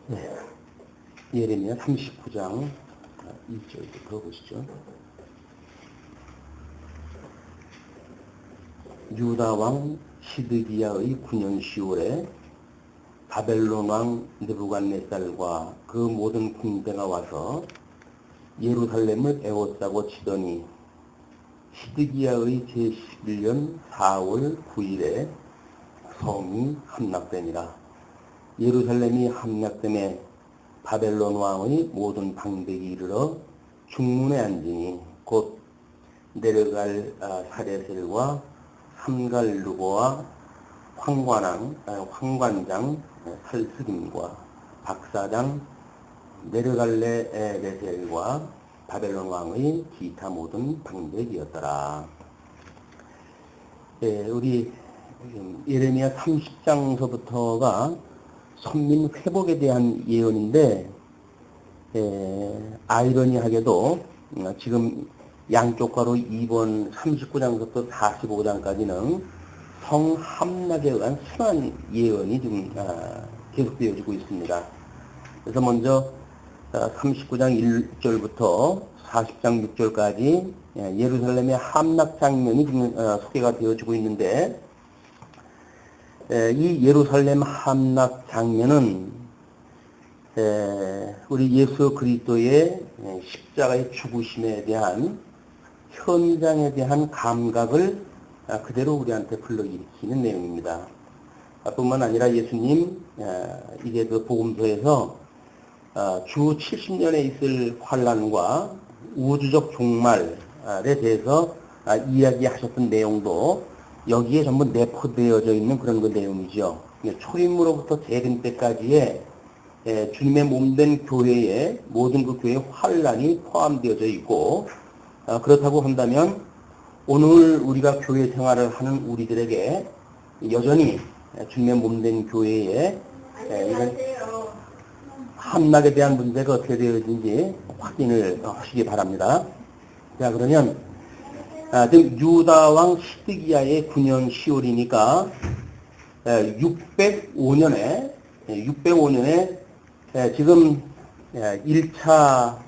네. 예레미야 39장 1절부터 보시죠. 유다 왕 시드기야의 9년 10월에 바벨론 왕 느부갓네살과 그 모든 군대가 와서 예루살렘을 에워싸고 치더니 시드기야의 제11년 4월 9일에 성이 함락되니라. 예루살렘이 함락됨에 바벨론 왕의 모든 방백이 이르러 중문에 앉으니 곧 내려갈 사레셀과 삼갈루고와 황관장 살스김과 박사장 내려갈레 레셀과 바벨론 왕의 기타 모든 방백이었더라. 우리 예레미야 30장서부터가 선민 회복에 대한 예언인데, 아이러니하게도 지금 양쪽 가로 2번 39장부터 45장까지는 성함락에 의한 순환 예언이 지금 계속되어지고 있습니다. 그래서 먼저 39장 1절부터 40장 6절까지 예루살렘의 함락 장면이 지금 소개가 되어지고 있는데, 이 예루살렘 함락 장면은 우리 예수 그리스도의 십자가의 죽으심에 대한 현장에 대한 감각을 그대로 우리한테 불러일으키는 내용입니다. 뿐만 아니라 예수님 이제 그 복음서에서 주 70년에 있을 환란과 우주적 종말에 대해서 이야기하셨던 내용도 여기에 전부 내포되어져 있는 그런 그 내용이죠. 초림으로부터 재림 때까지의 주님의 몸된 교회의 모든 그 교회의 환란이 포함되어져 있고, 그렇다고 한다면 오늘 우리가 교회 생활을 하는 우리들에게 여전히 주님의 몸된 교회의 이런 함락에 대한 문제가 어떻게 되어진지 확인을 하시기 바랍니다. 자, 그러면 지금 유다 왕 시드기야의 9년 10월이니까 605년에 지금 1차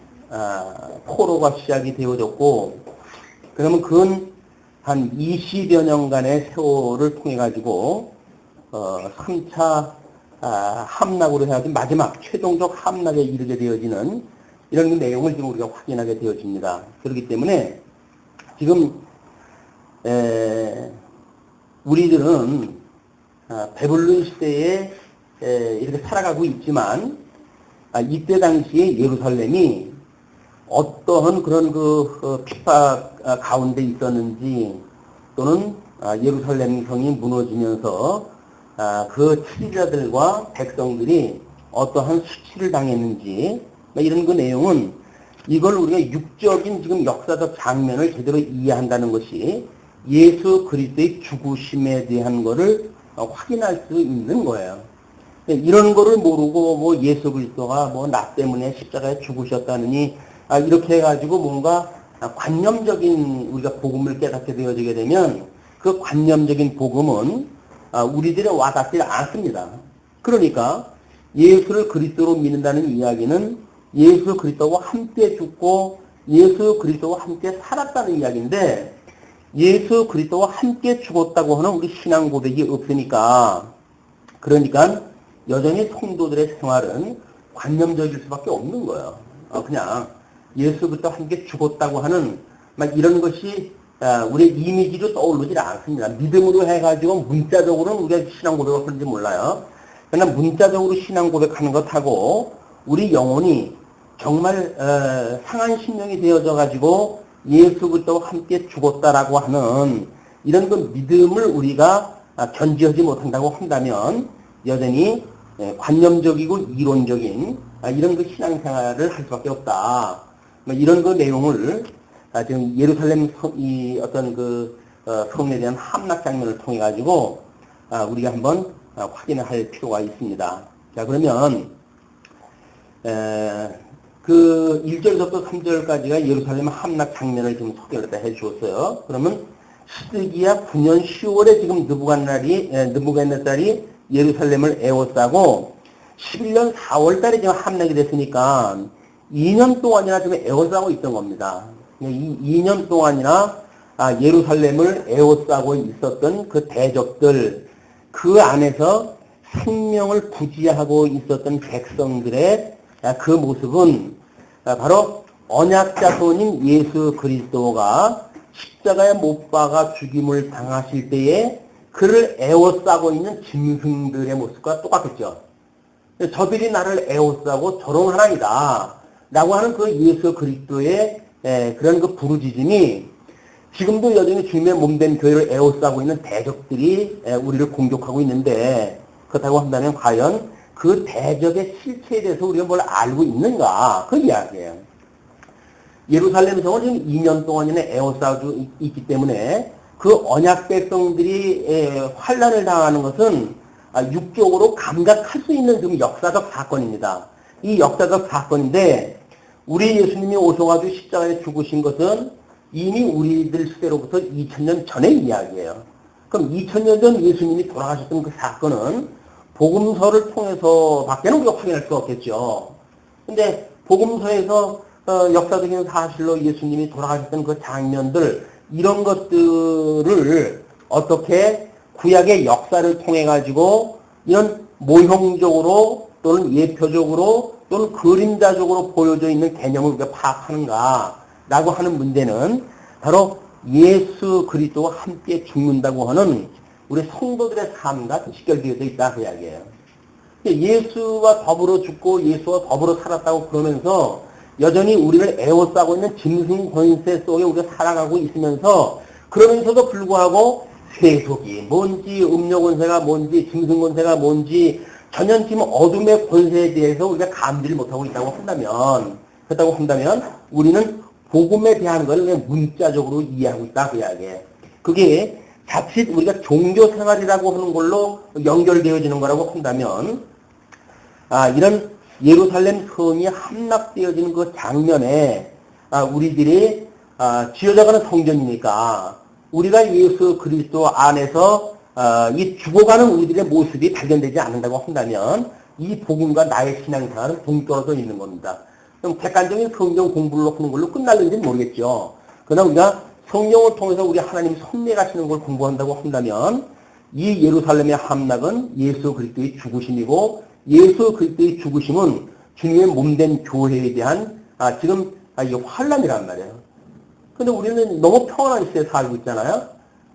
포로가 시작이 되어졌고, 그러면 그건 한 20여 년간의 세월을 통해 가지고 3차 함락으로 해야지 마지막 최종적 함락에 이르게 되어지는 이런 내용을 지금 우리가 확인하게 되어집니다. 그렇기 때문에 지금 우리들은 베블론 시대에 이렇게 살아가고 있지만, 이때 당시에 예루살렘이 어떠한 그런 그 핍박 가운데 있었는지, 또는 예루살렘 성이 무너지면서 그 치리자들과 백성들이 어떠한 수치를 당했는지, 이런 그 내용은 이걸 우리가 육적인 지금 역사적 장면을 제대로 이해한다는 것이 예수 그리스도의 죽으심에 대한 것을 확인할 수 있는 거예요. 이런 거를 모르고 뭐 예수 그리스도가 뭐 나 때문에 십자가에 죽으셨다느니 이렇게 해가지고 뭔가 관념적인 우리가 복음을 깨닫게 되어지게 되면 그 관념적인 복음은 우리들의 와닿지 않습니다. 그러니까 예수를 그리스도로 믿는다는 이야기는 예수 그리스도와 함께 죽고 예수 그리스도와 함께 살았다는 이야기인데, 예수 그리스도와 함께 죽었다고 하는 우리 신앙 고백이 없으니까, 그러니까 여전히 성도들의 생활은 관념적일 수밖에 없는 거예요. 그냥 예수 그리스도와 함께 죽었다고 하는 이런 것이 우리의 이미지로 떠오르질 않습니다. 믿음으로 해가지고 문자적으로는 우리가 신앙 고백을 하는지 몰라요. 그러나 문자적으로 신앙 고백하는 것하고 우리 영혼이 정말 상한 심령이 되어져 가지고 예수 그리스도와 함께 죽었다라고 하는 이런 그 믿음을 우리가 견지하지 못한다고 한다면 여전히 관념적이고 이론적인 이런 그 신앙생활을 할 수밖에 없다. 이런 그 내용을 지금 예루살렘 이 어떤 그 성에 대한 함락 장면을 통해 가지고 우리가 한번 확인을 할 필요가 있습니다. 자, 그러면 그 1절부터 3절까지가 예루살렘 함락 장면을 좀 소개를 해 주었어요. 그러면 시드기야 9년 10월에 지금 느부갓네살이 예루살렘을 에워싸고 11년 4월 달에 지금 함락이 됐으니까 2년 동안이나 좀 에워싸고 있던 겁니다. 이 2년 동안이나 예루살렘을 에워싸고 있었던 그 대적들, 그 안에서 생명을 부지하고 있었던 백성들의 그 모습은 바로 언약자손인 예수 그리스도가 십자가에 못 박아 죽임을 당하실 때에 그를 에워싸고 있는 짐승들의 모습과 똑같겠죠. 저들이 나를 에워싸고 조롱하나이다 라고 하는 그 예수 그리스도의 그런 그 부르짖음이 지금도 여전히 주님의 몸된 교회를 에워싸고 있는 대적들이 우리를 공격하고 있는데, 그렇다고 한다면 과연 그 대적의 실체에 대해서 우리가 뭘 알고 있는가, 그 이야기예요. 예루살렘 성을 지금 2년 동안이나 에워싸고 있기 때문에 그 언약 백성들이 환난을 당하는 것은 육적으로 감각할 수 있는 좀 역사적 사건입니다. 이 역사적 사건인데, 우리 예수님이 오셔가지고 십자가에 죽으신 것은 이미 우리들 시대로부터 2000년 전의 이야기예요. 그럼 2000년 전 예수님이 돌아가셨던 그 사건은 복음서를 통해서 밖에는 우리가 확인할 수가 없겠죠. 근데 복음서에서 역사적인 사실로 예수님이 돌아가셨던 그 장면들, 이런 것들을 어떻게 구약의 역사를 통해 가지고 이런 모형적으로 또는 예표적으로 또는 그림자적으로 보여져 있는 개념을 우리가 파악하는가라고 하는 문제는 바로 예수 그리스도와 함께 죽는다고 하는 우리 성도들의 삶과 직결되어져 있다, 그 이야기예요. 예수와 더불어 죽고 예수와 더불어 살았다고 그러면서 여전히 우리를 에워싸고 있는 짐승 권세 속에 우리가 살아가고 있으면서, 그러면서도 불구하고 세속이 뭔지, 음료 권세가 뭔지, 짐승 권세가 뭔지, 전혀 어둠의 권세에 대해서 우리가 감지를 못하고 있다고 한다면, 그렇다고 한다면 우리는 복음에 대한 걸 문자적으로 이해하고 있다, 그 이야기예요. 그게 자칫 우리가 종교 생활이라고 하는 걸로 연결되어지는 거라고 한다면, 이런 예루살렘 성이 함락되어지는 그 장면에 우리들이 지어져가는 성전이니까 우리가 예수 그리스도 안에서 이 죽어가는 우리들의 모습이 발견되지 않는다고 한다면 이 복음과 나의 신앙생활은 동떨어져 있는 겁니다. 그럼 객관적인 성경 공부를 하는 걸로 끝날는지는 모르겠죠. 그러나 우리가 성경을 통해서 우리 하나님 섭리하시는 걸 공부한다고 한다면 이 예루살렘의 함락은 예수 그리스도의 죽으심이고, 예수 그리스도의 죽으심은 주님의 몸된 교회에 대한 지금 이 환란이란 말이에요. 근데 우리는 너무 평안한 시대에 살고 있잖아요.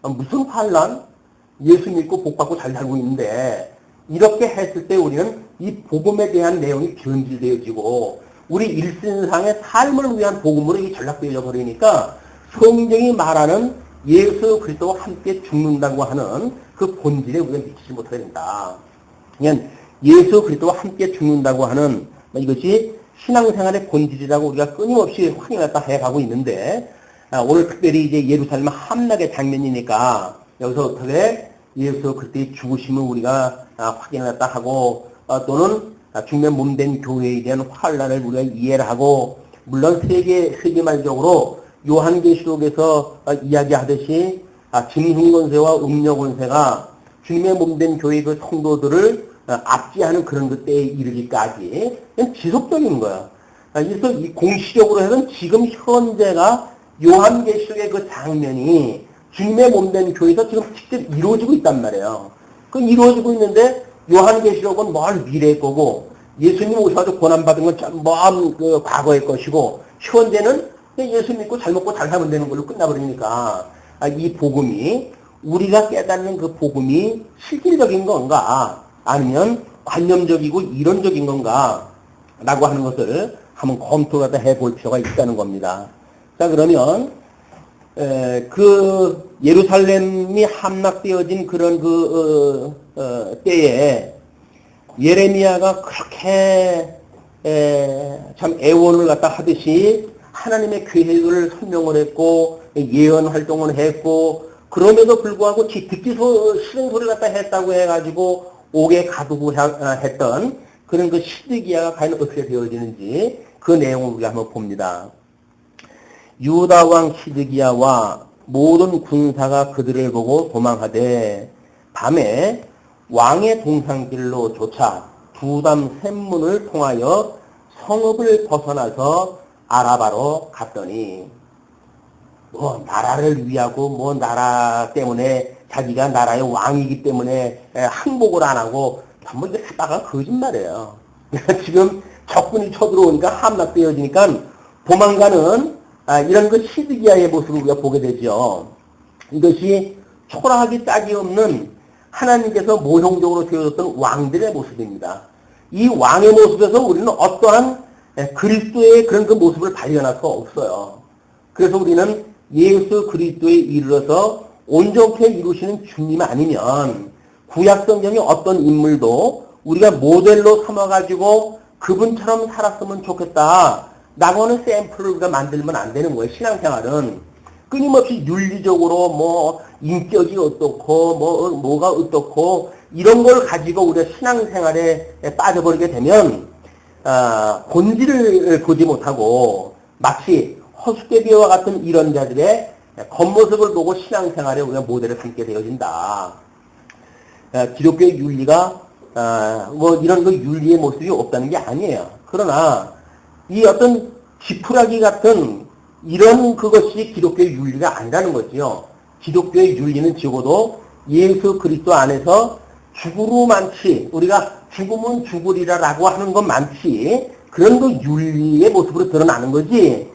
무슨 환란? 예수 믿고 복 받고 잘 살고 있는데, 이렇게 했을 때 우리는 이 복음에 대한 내용이 변질되어지고 우리 일신상의 삶을 위한 복음으로 이게 전락되어 버리니까 성경이 말하는 예수 그리스도와 함께 죽는다고 하는 그 본질에 우리가 미치지 못하게 된다. 그냥 예수 그리스도와 함께 죽는다고 하는 이것이 신앙생활의 본질이라고 우리가 끊임없이 확인했다 해가고 있는데, 오늘 특별히 이제 예루살렘 함락의 장면이니까 여기서 어떻게 예수 그리스도의 죽으심을 우리가 확인했다 하고, 또는 주님의 몸된 교회에 대한 환란을 우리가 이해를 하고, 물론 세계말적으로 요한계시록에서 이야기하듯이 짐승권세와 음녀권세가 주님의 몸된 교회의 그 성도들을 압제하는 그런 그 때에 이르기까지 지속적인 거야. 그래서 이 공시적으로 해서는 지금 현재가 요한계시록의 그 장면이 주님의 몸된 교회에서 지금 직접 이루어지고 있단 말이에요. 그 이루어지고 있는데 요한계시록은 멀 미래의 거고, 예수님 오셔서 고난받은 건 먼 그 과거의 것이고, 현재는 예수 믿고 잘 먹고 잘 살면 되는 걸로 끝나버리니까 이 복음이, 우리가 깨닫는 그 복음이 실질적인 건가 아니면 관념적이고 이론적인 건가 라고 하는 것을 한번 검토를 해볼 필요가 있다는 겁니다. 자, 그러면 그 예루살렘이 함락되어진 그런 때에 예레미야가 그렇게 참 애원을 갖다 하듯이 하나님의 계획을 설명을 했고 예언 활동을 했고, 그럼에도 불구하고 듣기 싫은 소리를 갖다 했다고 해가지고 옥에 가두고 했던 그런 그 시드기야가 과연 어떻게 되어지는지 그 내용을 우리가 한번 봅니다. 유다 왕 시드기야와 모든 군사가 그들을 보고 도망하되 밤에 왕의 동산길로 쫓아 두담 샘문을 통하여 성읍을 벗어나서 아라바로 갔더니 뭐 나라를 위하고 뭐 나라 때문에 자기가 나라의 왕이기 때문에 항복을 안 하고 전부 이게 하다가 거짓말이에요. 지금 적군이 쳐들어오니까 함락되어지니까 도망가는 이런 그 시드기야의 모습을 우리가 보게 되죠. 이것이 초라하기 짝이 없는 하나님께서 모형적으로 세워졌던 왕들의 모습입니다. 이 왕의 모습에서 우리는 어떠한 그리스도의 그런 그 모습을 발견할 수 없어요. 그래서 우리는 예수 그리스도에 이르러서 온전케 이루시는 주님 아니면 구약 성경의 어떤 인물도 우리가 모델로 삼아가지고 그분처럼 살았으면 좋겠다 라고 하는 샘플을 우리가 만들면 안 되는 거예요. 신앙생활은 끊임없이 윤리적으로 뭐 인격이 어떻고 뭐가 어떻고 이런 걸 가지고 우리가 신앙생활에 빠져버리게 되면 본질을 보지 못하고 마치 허수개비와 같은 이런 자들의 겉모습을 보고 신앙생활에 우리가 모델을 삼게 되어진다. 기독교의 윤리가 뭐 이런 그 윤리의 모습이 없다는 게 아니에요. 그러나 이 어떤 지푸라기 같은 이런 그것이 기독교의 윤리가 아니라는 거지요. 기독교의 윤리는 적어도 예수 그리스도 안에서 죽으로 많지 우리가 죽으면 죽으리라라고 하는 건 많지 그런 그 윤리의 모습으로 드러나는 거지.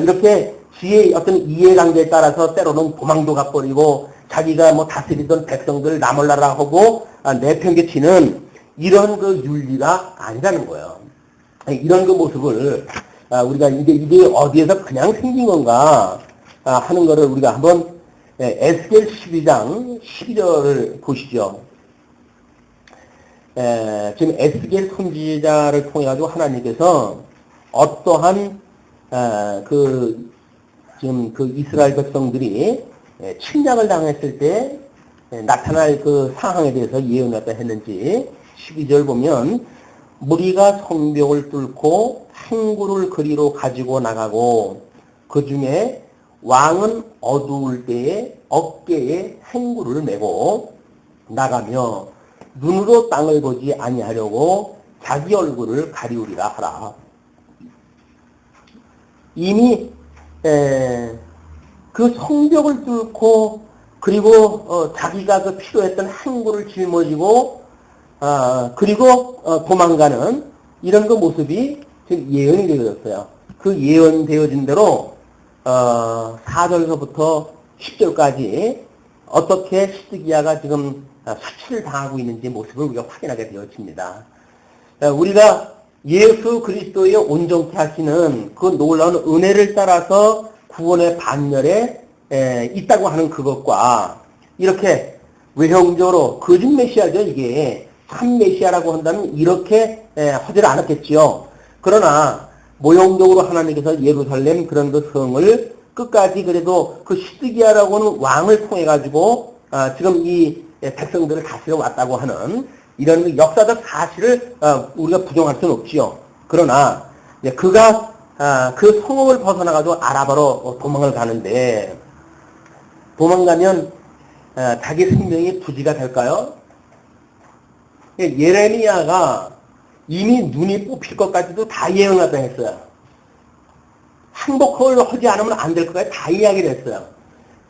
이렇게 지의 어떤 이해관계에 따라서 때로는 도망도 가버리고 자기가 뭐 다스리던 백성들 나몰라라 하고 내팽개치는 이런 그 윤리가 아니라는 거예요. 이런 그 모습을 우리가 이게 어디에서 그냥 생긴 건가 하는 거를 우리가 한번 에스겔 12장 12절을 보시죠. 지금 에스겔 선지자를 통해 가지고 하나님께서 어떠한 지금 그 이스라엘 백성들이 침략을 당했을 때 나타날 그 상황에 대해서 예언을 했는지 12절 보면 무리가 성벽을 뚫고 항구를 거리로 가지고 나가고 그 중에 왕은 어두울 때에 어깨에 항구를 메고 나가며 눈으로 땅을 보지 아니하려고 자기 얼굴을 가리우리라 하라. 이미 그 성벽을 뚫고 그리고 자기가 그 필요했던 항구를 짊어지고 그리고 도망가는 이런 그 모습이 지금 예언이 되어졌어요. 그 예언되어진 대로 4절서부터 10절까지 어떻게 시드기야가 지금 수치를 당하고 있는지 모습을 우리가 확인하게 되어집니다. 우리가 예수 그리스도의 온전케 하시는 그 놀라운 은혜를 따라서 구원의 반열에 있다고 하는 그것과 이렇게 외형적으로 거짓 메시아죠. 이게 참 메시아라고 한다면 이렇게 하지를 않았겠지요. 그러나 모형적으로 하나님께서 예루살렘 그런 그 성을 끝까지 그래도 그 시드기야라고 하는 왕을 통해 가지고 지금 이 백성들을 다스려 왔다고 하는 이런 역사적 사실을 우리가 부정할 수는 없지요. 그러나 그가 그 성읍을 벗어나가지고 아라바로 도망을 가는데 도망가면 자기 생명이 부지가 될까요? 예레미야가 이미 눈이 뽑힐 것까지도 다 예언하다 했어요. 항복을 하지 않으면 안 될 것까지 다 이야기를 했어요.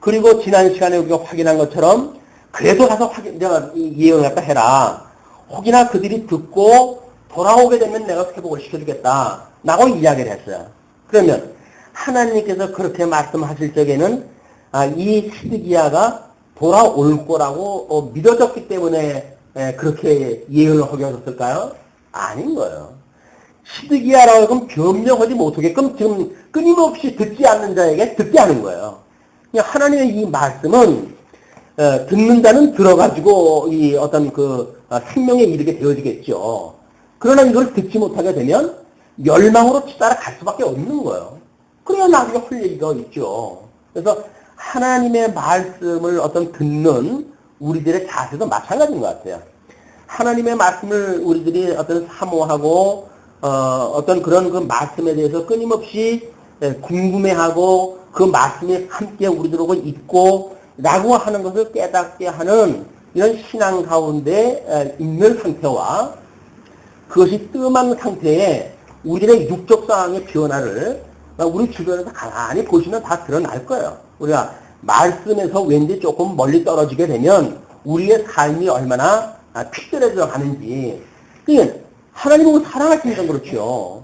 그리고 지난 시간에 우리가 확인한 것처럼 그래도 가서 내가 예언을 갖다 해라. 혹이나 그들이 듣고 돌아오게 되면 내가 회복을 시켜주겠다. 라고 이야기를 했어요. 그러면 하나님께서 그렇게 말씀하실 적에는 이 시드기야가 돌아올 거라고 믿어졌기 때문에 그렇게 예언을 하게 하셨을까요? 아닌 거예요. 시드기야라고 하면 변명하지 못하게끔 지금 끊임없이 듣지 않는 자에게 듣게 하는 거예요. 하나님의 이 말씀은 듣는 자는 들어가지고 이 어떤 그 생명에 이르게 되어지겠죠. 그러나 이걸 듣지 못하게 되면 멸망으로 따라갈 수밖에 없는 거예요. 그래야 나중에 할 얘기가 있죠. 그래서 하나님의 말씀을 어떤 듣는 우리들의 자세도 마찬가지인 것 같아요. 하나님의 말씀을 우리들이 어떤 사모하고 어떤 그런 그 말씀에 대해서 끊임없이 궁금해하고 그 말씀이 함께 우리들하고 있고 라고 하는 것을 깨닫게 하는 이런 신앙 가운데 있는 상태와 그것이 뜸한 상태에 우리들의 육적 상황의 변화를 우리 주변에서 가만히 보시면 다 드러날 거예요. 우리가 말씀에서 왠지 조금 멀리 떨어지게 되면 우리의 삶이 얼마나 픽셀해져 가는지. 그러니까 하나님을 사랑하시니까 그렇죠.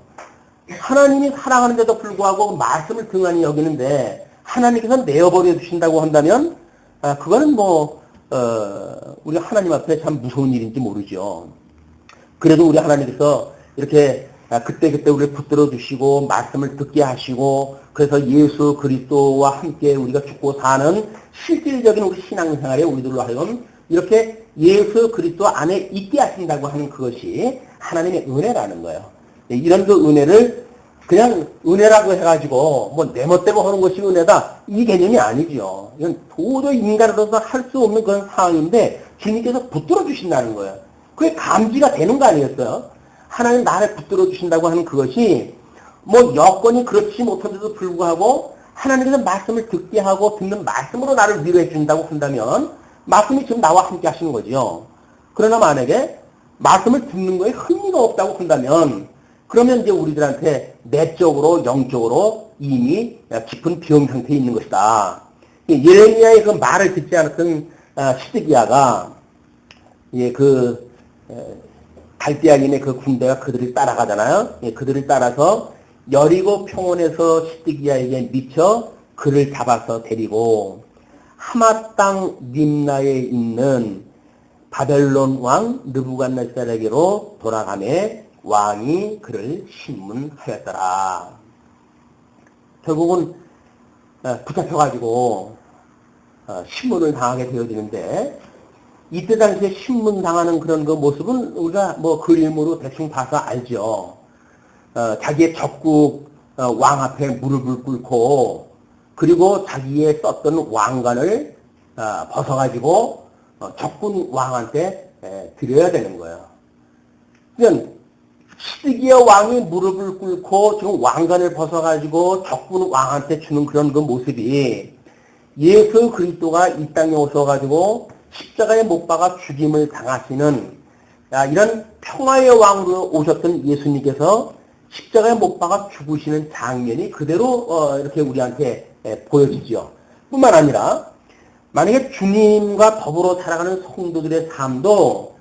하나님이 사랑하는데도 불구하고 말씀을 등한히 여기는데 하나님께서 내어버려 주신다고 한다면 그거는 우리 하나님 앞에 참 무서운 일인지 모르죠. 그래도 우리 하나님께서 이렇게 그때그때 우리를 붙들어 주시고 말씀을 듣게 하시고 그래서 예수 그리스도와 함께 우리가 죽고 사는 실질적인 우리 신앙생활에 우리들로 하여금 이렇게 예수 그리스도 안에 있게 하신다고 하는 그것이 하나님의 은혜라는 거예요. 이런 그 은혜를 그냥 은혜라고 해가지고 내 멋대로 하는 것이 은혜다 이 개념이 아니죠. 이건 도저히 인간으로서 할 수 없는 그런 상황인데 주님께서 붙들어 주신다는 거예요. 그게 감지가 되는 거 아니겠어요? 하나님 나를 붙들어 주신다고 하는 그것이 여건이 그렇지 못한데도 불구하고 하나님께서 말씀을 듣게 하고 듣는 말씀으로 나를 위로해 준다고 한다면 말씀이 지금 나와 함께 하시는 거죠. 그러나 만약에 말씀을 듣는 거에 흥미가 없다고 한다면 그러면 이제 우리들한테 내적으로 영적으로 이미 깊은 병 상태에 있는 것이다. 예레미야의 그 말을 듣지 않았던 시드기야가 갈대아인의 그 군대가 그들을 따라가잖아요. 그들을 따라서 여리고 평원에서 시드기야에게 미쳐 그를 잡아서 데리고 하마 땅 림나에 있는 바벨론 왕 느부갓네살에게로 돌아가매 왕이 그를 신문하였더라. 결국은 붙잡혀가지고 신문을 당하게 되어지는데 이때 당시에 신문당하는 그런 그 모습은 우리가 그림으로 대충 봐서 알죠. 자기의 적국 왕 앞에 무릎을 꿇고 그리고 자기의 썼던 왕관을 벗어가지고 적군 왕한테 드려야 되는 거예요. 그러니까 시드기야 왕이 무릎을 꿇고 지금 왕관을 벗어가지고 적군 왕한테 주는 그런 그 모습이 예수 그리스도가 이 땅에 오셔가지고 십자가에 못 박아 죽임을 당하시는 이런 평화의 왕으로 오셨던 예수님께서 십자가에 못 박아 죽으시는 장면이 그대로 이렇게 우리한테 보여지죠. 뿐만 아니라 만약에 주님과 더불어 살아가는 성도들의 삶도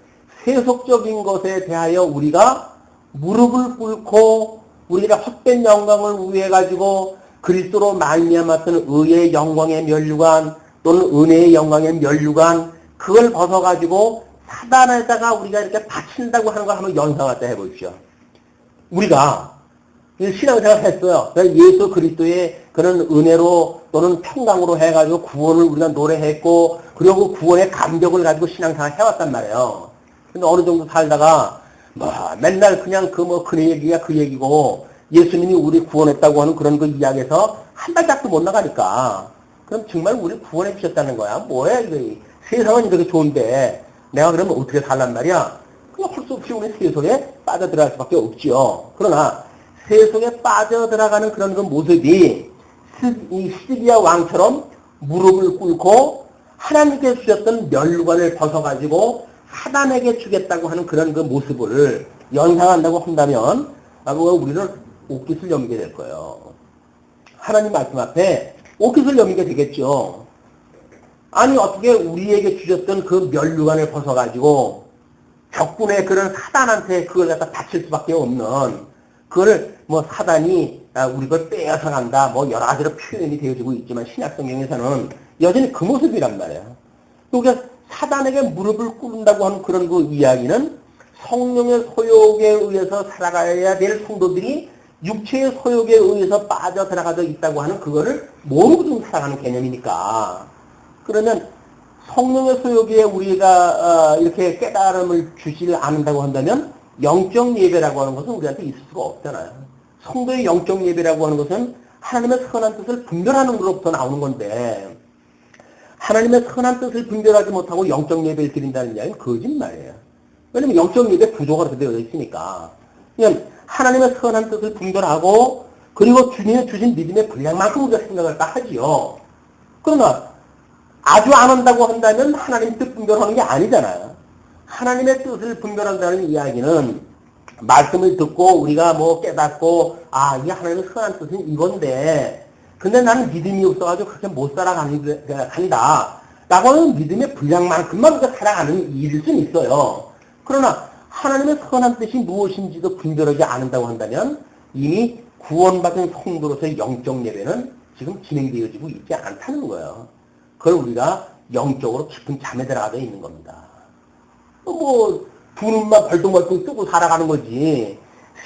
세속적인 것에 대하여 우리가 무릎을 꿇고 우리가 헛된 영광을 위해 가지고 그리스도로 말미암았던 의의 영광의 면류관 또는 은혜의 영광의 면류관 그걸 벗어가지고 사단에다가 우리가 이렇게 바친다고 하는 걸 한번 연상할 때 해보십시오. 우리가 신앙생활 했어요. 예수 그리스도의 그런 은혜로 또는 평강으로 해가지고 구원을 우리가 노래했고 그리고 구원의 감격을 가지고 신앙생활 해왔단 말이에요. 근데 어느 정도 살다가 맨날 그냥 그 얘기가 그 얘기고 예수님이 우리 구원했다고 하는 그런 그 이야기에서 한 발짝도 못 나가니까 그럼 정말 우리 구원해 주셨다는 거야. 뭐야 이거. 세상은 이렇게 좋은데 내가 그러면 어떻게 살란 말이야? 그냥 할 수 없이 우리 세속에 빠져들어갈 수밖에 없지요. 그러나 세속에 빠져들어가는 그런 그 모습이 이 시드기야 왕처럼 무릎을 꿇고 하나님께 주셨던 면류관을 벗어가지고 사단에게 주겠다고 하는 그런 그 모습을 연상한다고 한다면 우리는 옷깃을 여미게 될 거예요. 하나님 말씀 앞에 옷깃을 여미게 되겠죠. 아니 어떻게 우리에게 주셨던 그 면류관을 벗어가지고 적군의 그런 사단한테 그걸 갖다 바칠 수밖에 없는 그거를 사단이 우리 걸 빼앗아 간다 여러 가지로 표현이 되어지고 있지만 신약 성경에서는 여전히 그 모습이란 말이에요. 그러니까 사단에게 무릎을 꿇는다고 하는 그런 그 이야기는 성령의 소욕에 의해서 살아가야 될 성도들이 육체의 소욕에 의해서 빠져들어가져 있다고 하는 그거를 모르고 좀 살아가는 개념이니까. 그러면 성령의 소욕에 우리가 이렇게 깨달음을 주지 않는다고 한다면 영적 예배라고 하는 것은 우리한테 있을 수가 없잖아요. 성도의 영적 예배라고 하는 것은 하나님의 선한 뜻을 분별하는 것으로부터 나오는 건데 하나님의 선한 뜻을 분별하지 못하고 영적 예배를 드린다는 이야기는 거짓말이에요. 왜냐면 영적 예배 구조가 그렇게 되어 있으니까. 그냥 하나님의 선한 뜻을 분별하고 그리고 주님의 주신 믿음의 분량만큼 우리가 생각을 다 하지요. 그러나 아주 안 한다고 한다면 하나님 뜻 분별하는 게 아니잖아요. 하나님의 뜻을 분별한다는 이야기는 말씀을 듣고 우리가 뭐 깨닫고, 아, 이게 하나님의 선한 뜻은 이건데, 근데 나는 믿음이 없어가지고 그렇게 못 살아간다. 라고 하는 믿음의 분량만큼만 우리가 살아가는 일일 수는 있어요. 그러나 하나님의 선한 뜻이 무엇인지도 분별하지 않는다고 한다면 이미 구원받은 성도로서의 영적 예배는 지금 진행되어지고 있지 않다는 거예요. 그걸 우리가 영적으로 깊은 잠에 들어가져 있는 겁니다. 뭐 두 눈만 벌떡벌떡 뜨고 살아가는 거지.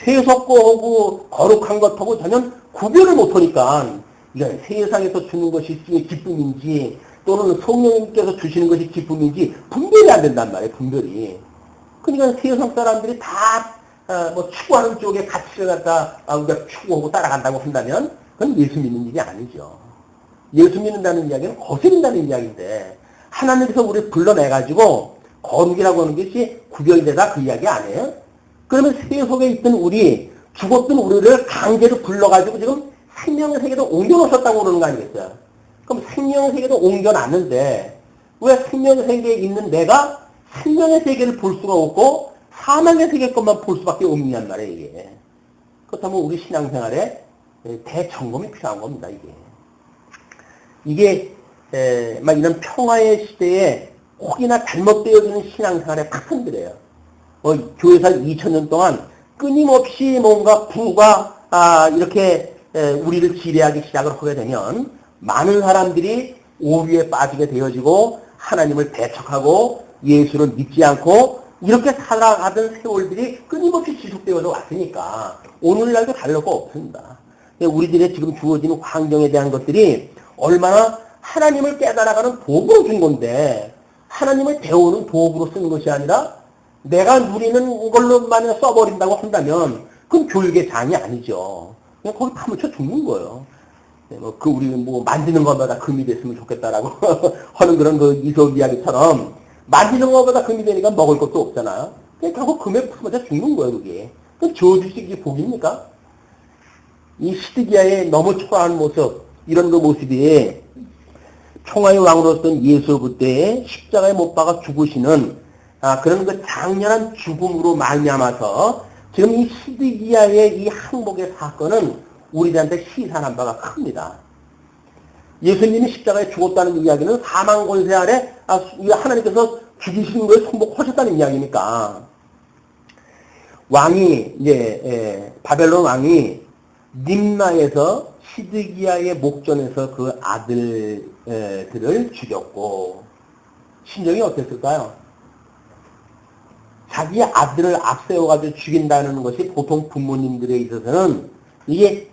세속거하고 거룩한 것하고 전혀 구별을 못하니까 이건 세상에서 주는 것이 기쁨인지 또는 성령님께서 주시는 것이 기쁨인지 분별이 안 된단 말이에요. 분별이. 그러니까 세상 사람들이 다 뭐 추구하는 쪽에 가치를 갖다 우리가 추구하고 따라간다고 한다면 그건 예수 믿는 일이 아니죠. 예수 믿는다는 이야기는 거스린다는 이야기인데 하나님께서 우리를 불러내가지고 거룩이라고 하는 것이 구별되다 그 이야기 아니에요? 그러면 세속에 있던 우리 죽었던 우리를 강제로 불러가지고 지금 생명의 세계로 옮겨놓으셨다고 그러는 거 아니겠어요? 그럼 생명의 세계로 옮겨놨는데 왜 생명의 세계에 있는 내가 생명의 세계를 볼 수가 없고 사망의 세계 것만 볼 수밖에 없냔 말이에요, 이게. 그렇다면 우리 신앙생활에 대점검이 필요한 겁니다, 이게. 막 이런 평화의 시대에 혹이나 잘못되어지는 신앙생활의 파편들이에요. 교회사 2000년 동안 끊임없이 뭔가 부가 이렇게 우리를 지배하기 시작을 하게 되면 많은 사람들이 오류에 빠지게 되어지고 하나님을 배척하고 예수를 믿지 않고 이렇게 살아가던 세월들이 끊임없이 지속되어서 왔으니까 오늘날도 다를 거 없습니다. 우리들의 지금 주어지는 환경에 대한 것들이 얼마나 하나님을 깨달아가는 도구로 준 건데 하나님을 배우는 도구로 쓰는 것이 아니라 내가 누리는 걸로만 써버린다고 한다면 그건 교육의 장이 아니죠. 그냥 거기 파묻혀 죽는 거예요. 우리 만지는 것마다 금이 됐으면 좋겠다라고 하는 그런 그 이솝 이야기처럼 만지는 것보다 금이 되니까 먹을 것도 없잖아요. 그냥 결국 금에 파묻혀 죽는 거예요, 그게. 그 저주식이 복입니까? 이 시드기야의 너무 초라한 모습, 이런 그 모습이 총화의 왕으로서는 예수 그때에 십자가에 못 박아 죽으시는 그런 그 장렬한 죽음으로 말미암아서 지금 이 시드기야의 이 항복의 사건은 우리들한테 시사한 바가 큽니다. 예수님이 십자가에 죽었다는 이야기는 사망 권세 아래 하나님께서 죽이시는 거에 승복하셨다는 이야기니까 왕이 바벨론 왕이 림나에서 시드기야의 목전에서 그 아들들을 죽였고 심정이 어땠을까요? 자기 아들을 앞세워가지고 죽인다는 것이 보통 부모님들에 있어서는 이게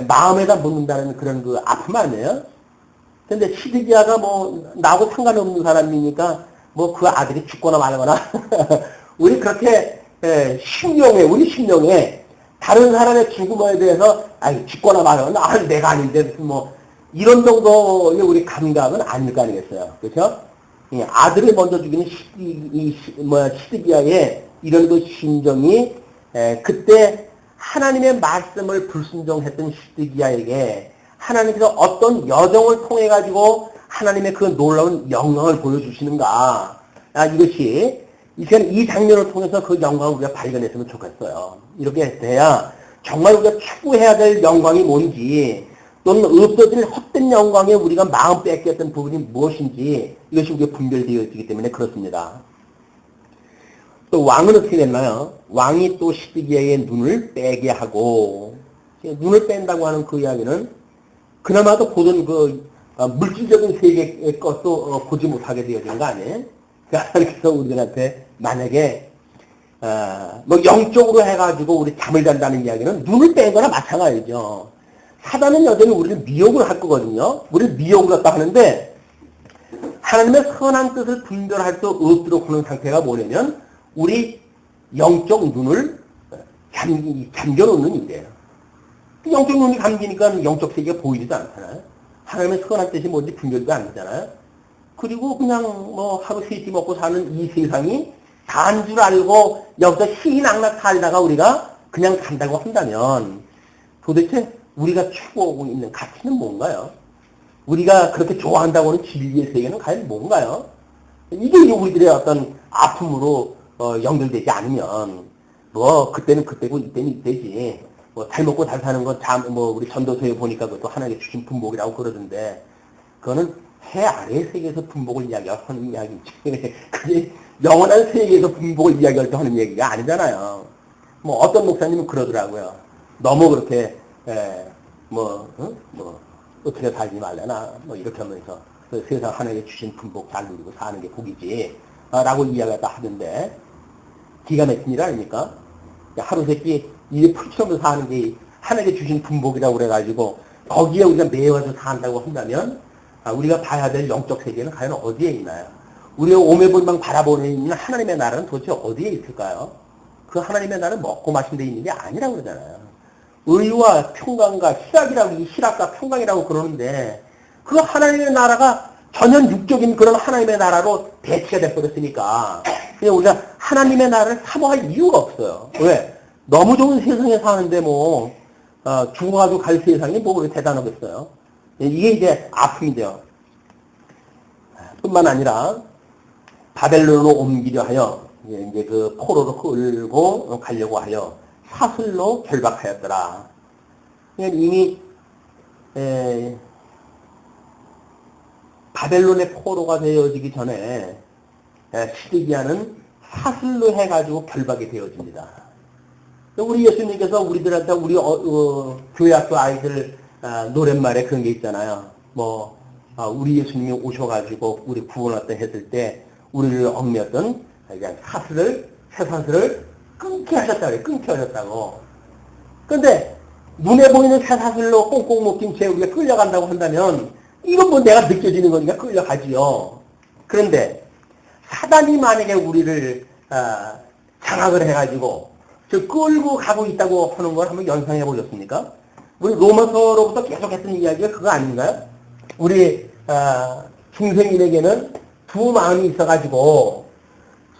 마음에다 묻는다는 그런 그 아픔 아니에요? 근데 시드기야가 나하고 상관없는 사람이니까 그 아들이 죽거나 말거나 우리 그렇게 우리 심령에 다른 사람의 죽음에 대해서 죽거나 말거나 내가 아닌데 이런 정도의 우리 감각은 아닐 거 아니겠어요. 그렇죠? 아들을 먼저 죽이는 시드기야의 이런 그 심정이 그때 하나님의 말씀을 불순종했던 시드기야에게 하나님께서 어떤 여정을 통해 가지고 하나님의 그 놀라운 영광을 보여주시는가. 이 장면을 통해서 그 영광을 우리가 발견했으면 좋겠어요. 이렇게 돼야 정말 우리가 추구해야 될 영광이 뭔지 또는 없어질 헛된 영광에 우리가 마음 뺏겼던 부분이 무엇인지 이것이 우리가 분별되어지기 때문에 그렇습니다. 또 왕은 어떻게 됐나요? 왕이 또 시드기야의 눈을 빼게 하고 눈을 뺀다고 하는 그 이야기는 그나마도 보던 물질적인 세계의 것도 보지 못하게 되어진 거 아니에요? 그래서 우리들한테 만약에 영적으로 해가지고 우리 잠을 잔다는 이야기는 눈을 뺀 거나 마찬가지죠. 사단은 여전히 우리를 미혹을 할 거거든요. 우리를 미혹을 갖다 하는데 하나님의 선한 뜻을 분별할 수 없도록 하는 상태가 뭐냐면 우리 영적 눈을 잠겨놓는 일이에요. 영적 눈이 감기니까 영적 세계가 보이지도 않잖아요. 하나님의 선한 뜻이 뭔지 분별도 안 되잖아요. 그리고 그냥 하루 세끼 먹고 사는 이 세상이 다인 줄 알고 여기서 희낙낙 살다가 우리가 그냥 산다고 한다면 도대체 우리가 추구하고 있는 가치는 뭔가요? 우리가 그렇게 좋아한다고 하는 진리의 세계는 과연 뭔가요? 이게 우리들의 어떤 아픔으로 연결되지 않으면 뭐 그때는 그때고 이때는 이때지. 뭐 잘 먹고 잘 사는 건 뭐 우리 전도서에 보니까 그것도 하나님의 주신 분복이라고 그러던데 그거는 해 아래 세계에서 분복을 이야기하는 이야기지. 그게 영원한 세계에서 분복을 이야기할 때 하는 얘기가 아니잖아요. 뭐 어떤 목사님은 그러더라고요. 너무 그렇게 뭐 어떻게 살지 말래나 뭐 이렇게 하면서 그 세상 하나님의 주신 분복 잘 누리고 사는 게 복이지 라고 이야기가 하던데 기가 막힌 일 아닙니까? 하루 세끼 이게 풀처럼 사는 게 하나님께 주신 분복이라고 그래가지고 거기에 우리가 매여서 산다고 한다면 우리가 봐야 될 영적 세계는 과연 어디에 있나요? 우리가 오매불망 바라보는 있는 하나님의 나라는 도대체 어디에 있을까요? 그 하나님의 나라는 먹고 마신 데 있는 게 아니라고 그러잖아요. 의와 평강과 희락과 평강이라고 그러는데 그 하나님의 나라가 전혀 육적인 그런 하나님의 나라로 대치가 돼버렸으니까 그냥 우리가 하나님의 나라를 사모할 이유가 없어요. 왜? 너무 좋은 세상에 사는데 뭐 죽어가지고 갈 세상이 뭐 그렇게 대단하겠어요. 이게 이제 아픔이죠. 뿐만 아니라 바벨론으로 옮기려 하여 이제 그 포로로 끌고 가려고 하여 사슬로 결박하였더라. 이미 바벨론의 포로가 되어지기 전에 시드기야는 사슬로 해가지고 결박이 되어집니다. 우리 예수님께서 우리들한테 우리 교회 학교 아이들 노랫말에 그런 게 있잖아요. 뭐 우리 예수님이 오셔가지고 우리 구원했다 했을 때 우리를 얽매였던 쇠사슬을 끊게 하셨다고 그래요. 끊게 하셨다고. 그런데 눈에 보이는 쇠사슬로 꽁꽁 묶인 채 우리가 끌려간다고 한다면 이건 뭐 내가 느껴지는 거니까 끌려가지요. 그런데 사단이 만약에 우리를 장악을 해가지고 저 끌고 가고 있다고 하는 걸 한번 연상해 보셨습니까? 우리 로마서로부터 계속 했던 이야기가 그거 아닌가요? 우리 중생인에게는 두 마음이 있어가지고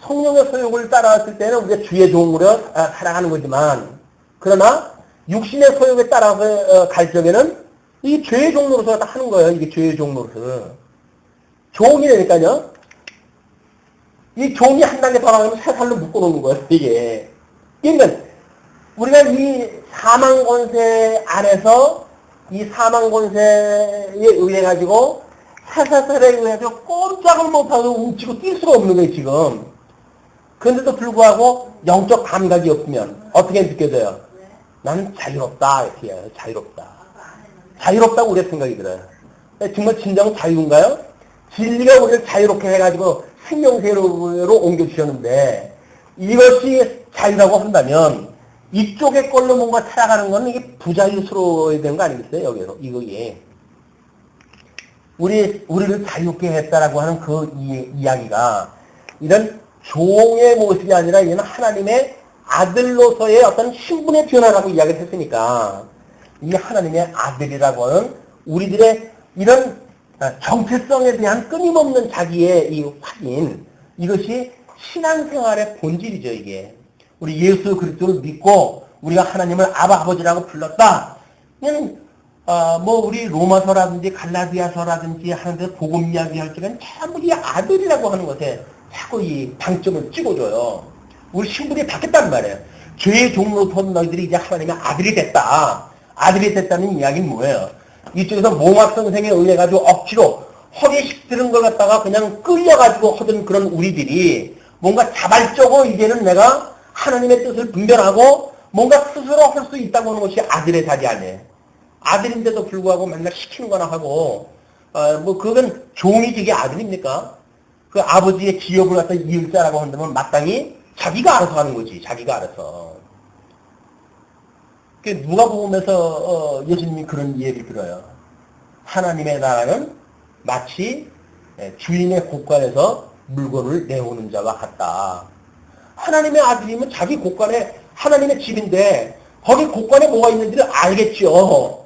성령의 소욕을 따라왔을 때는 우리가 주의 종으로 살아가는 거지만 그러나 육신의 소욕에 따라서 갈 적에는 이게 죄의 종로로서 하는 거예요. 이게 죄의 종로로서. 종이라니까요. 이 종이 한 단계 더 나가면 새 살로 묶어놓는 거예요. 이게. 그러니까 우리가 이 사망 권세 안에서 이 사망 권세에 의해 가지고 쇠사슬에 의해서 꼼짝을 못하고 움치고 뛸 수가 없는 거예요. 지금. 그런데도 불구하고 영적 감각이 없으면 어떻게 느껴져요? 나는 자유롭다. 이렇게 해요. 자유롭다. 자유롭다고 우리의 생각이 들어요. 정말 진정 자유인가요? 진리가 우리를 자유롭게 해가지고 생명세로 옮겨주셨는데 이것이 자유라고 한다면 이쪽의 걸로 뭔가 살아가는 건 이게 부자유스러워야 되는 거 아니겠어요? 여기서 이거에 우리를 자유롭게 했다라고 하는 그 이야기가 이런 종의 모습이 아니라 이는 하나님의 아들로서의 어떤 신분의 변화라고 이야기를 했으니까 이 하나님의 아들이라고 하는 우리들의 이런 정체성에 대한 끊임없는 자기의 이 확인, 이것이 신앙생활의 본질이죠. 이게 우리 예수 그리스도를 믿고 우리가 하나님을 아버지라고 불렀다. 그냥 뭐 우리 로마서라든지 갈라디아서라든지 하는데 복음 이야기할 적엔 전부 이 아들이라고 하는 것에 자꾸 이 방점을 찍어줘요. 우리 신분이 바뀌었단 말이에요. 죄의 종로로 본 너희들이 이제 하나님의 아들이 됐다. 아들이 됐다는 이야기는 뭐예요? 이쪽에서 몽합성생에 의해 가지고 억지로 허리 식드는 걸 갖다가 그냥 끌려가지고 하던 그런 우리들이 뭔가 자발적으로 이제는 내가 하나님의 뜻을 분별하고 뭔가 스스로 할 수 있다고 하는 것이 아들의 자리 아니에요. 아들인데도 불구하고 맨날 시키는 거나 하고 뭐 그건 종이 되게 아들입니까? 그 아버지의 지역을 갖다 이을 자라고 한다면 마땅히 자기가 알아서 하는 거지. 자기가 알아서. 누가 보면서 예수님이 그런 예를 들어요. 하나님의 나라는 마치 주인의 곳간에서 물건을 내오는 자와 같다. 하나님의 아들이면 자기 곳간에 하나님의 집인데 거기 곳간에 뭐가 있는지를 알겠죠.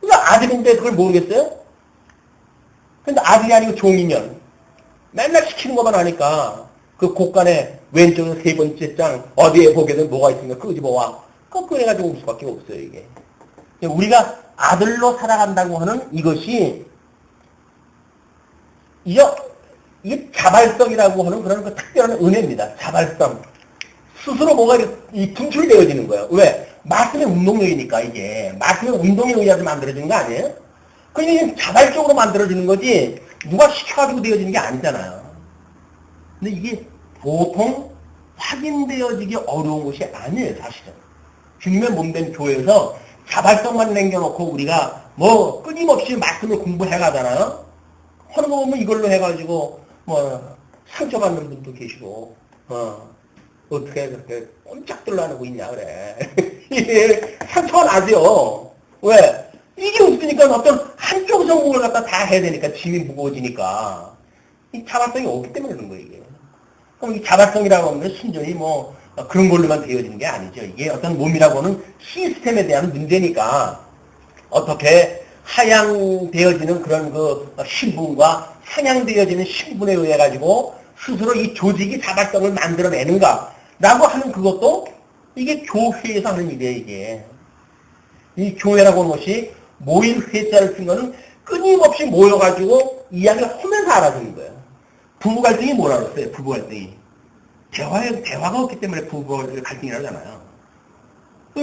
그러니까 아들인데 그걸 모르겠어요? 근데 아들이 아니고 종이면 맨날 시키는 것만 하니까 그 곳간에 왼쪽에 세 번째 장 어디에 보게든 뭐가 있으니까 끄집어와. 꺼내가지고 올 수밖에 없어요, 이게. 우리가 아들로 살아간다고 하는 이것이, 이게 자발성이라고 하는 그런 그 특별한 은혜입니다. 자발성. 스스로 뭐가 분출되어지는 거예요. 왜? 말씀의 운동력이니까 이게. 말씀의 운동에 의해서 만들어지는 거 아니에요? 그러니까 자발적으로 만들어지는 거지 누가 시켜가지고 되어지는 게 아니잖아요. 근데 이게 보통 확인되어지기 어려운 것이 아니에요, 사실은. 주님의 몸된 교회에서 자발성만 남겨놓고 우리가 뭐 끊임없이 말씀을 공부해가잖아요. 하는 거 보면 이걸로 해가지고 뭐 상처받는 분도 계시고 어떻게 그렇게 꼼짝 들라하고 있냐 그래. 이게 상처가 나죠. 왜? 이게 없으니까 어떤 한쪽 성공을 갖다 다 해야 되니까 짐이 무거워지니까 이 자발성이 없기 때문에 그런 거예요. 이게. 그럼 이 자발성이라고 하는 건 순전히 뭐 그런 걸로만 되어지는 게 아니죠. 이게 어떤 몸이라고 하는 시스템에 대한 문제니까 어떻게 하향되어지는 그런 그 신분과 상향되어지는 신분에 의해 가지고 스스로 이 조직이 자발성을 만들어내는가라고 하는 그것도 이게 교회에서 하는 일이에요. 이게 이 교회라고 하는 것이 모일 회자를 쓴 거는 끊임없이 모여가지고 이야기를 하면서 알아주는 거예요. 부부 갈등이 뭐라 그랬어요? 부부 갈등이 대화가 없기 때문에 부부 갈등이라고 하잖아요.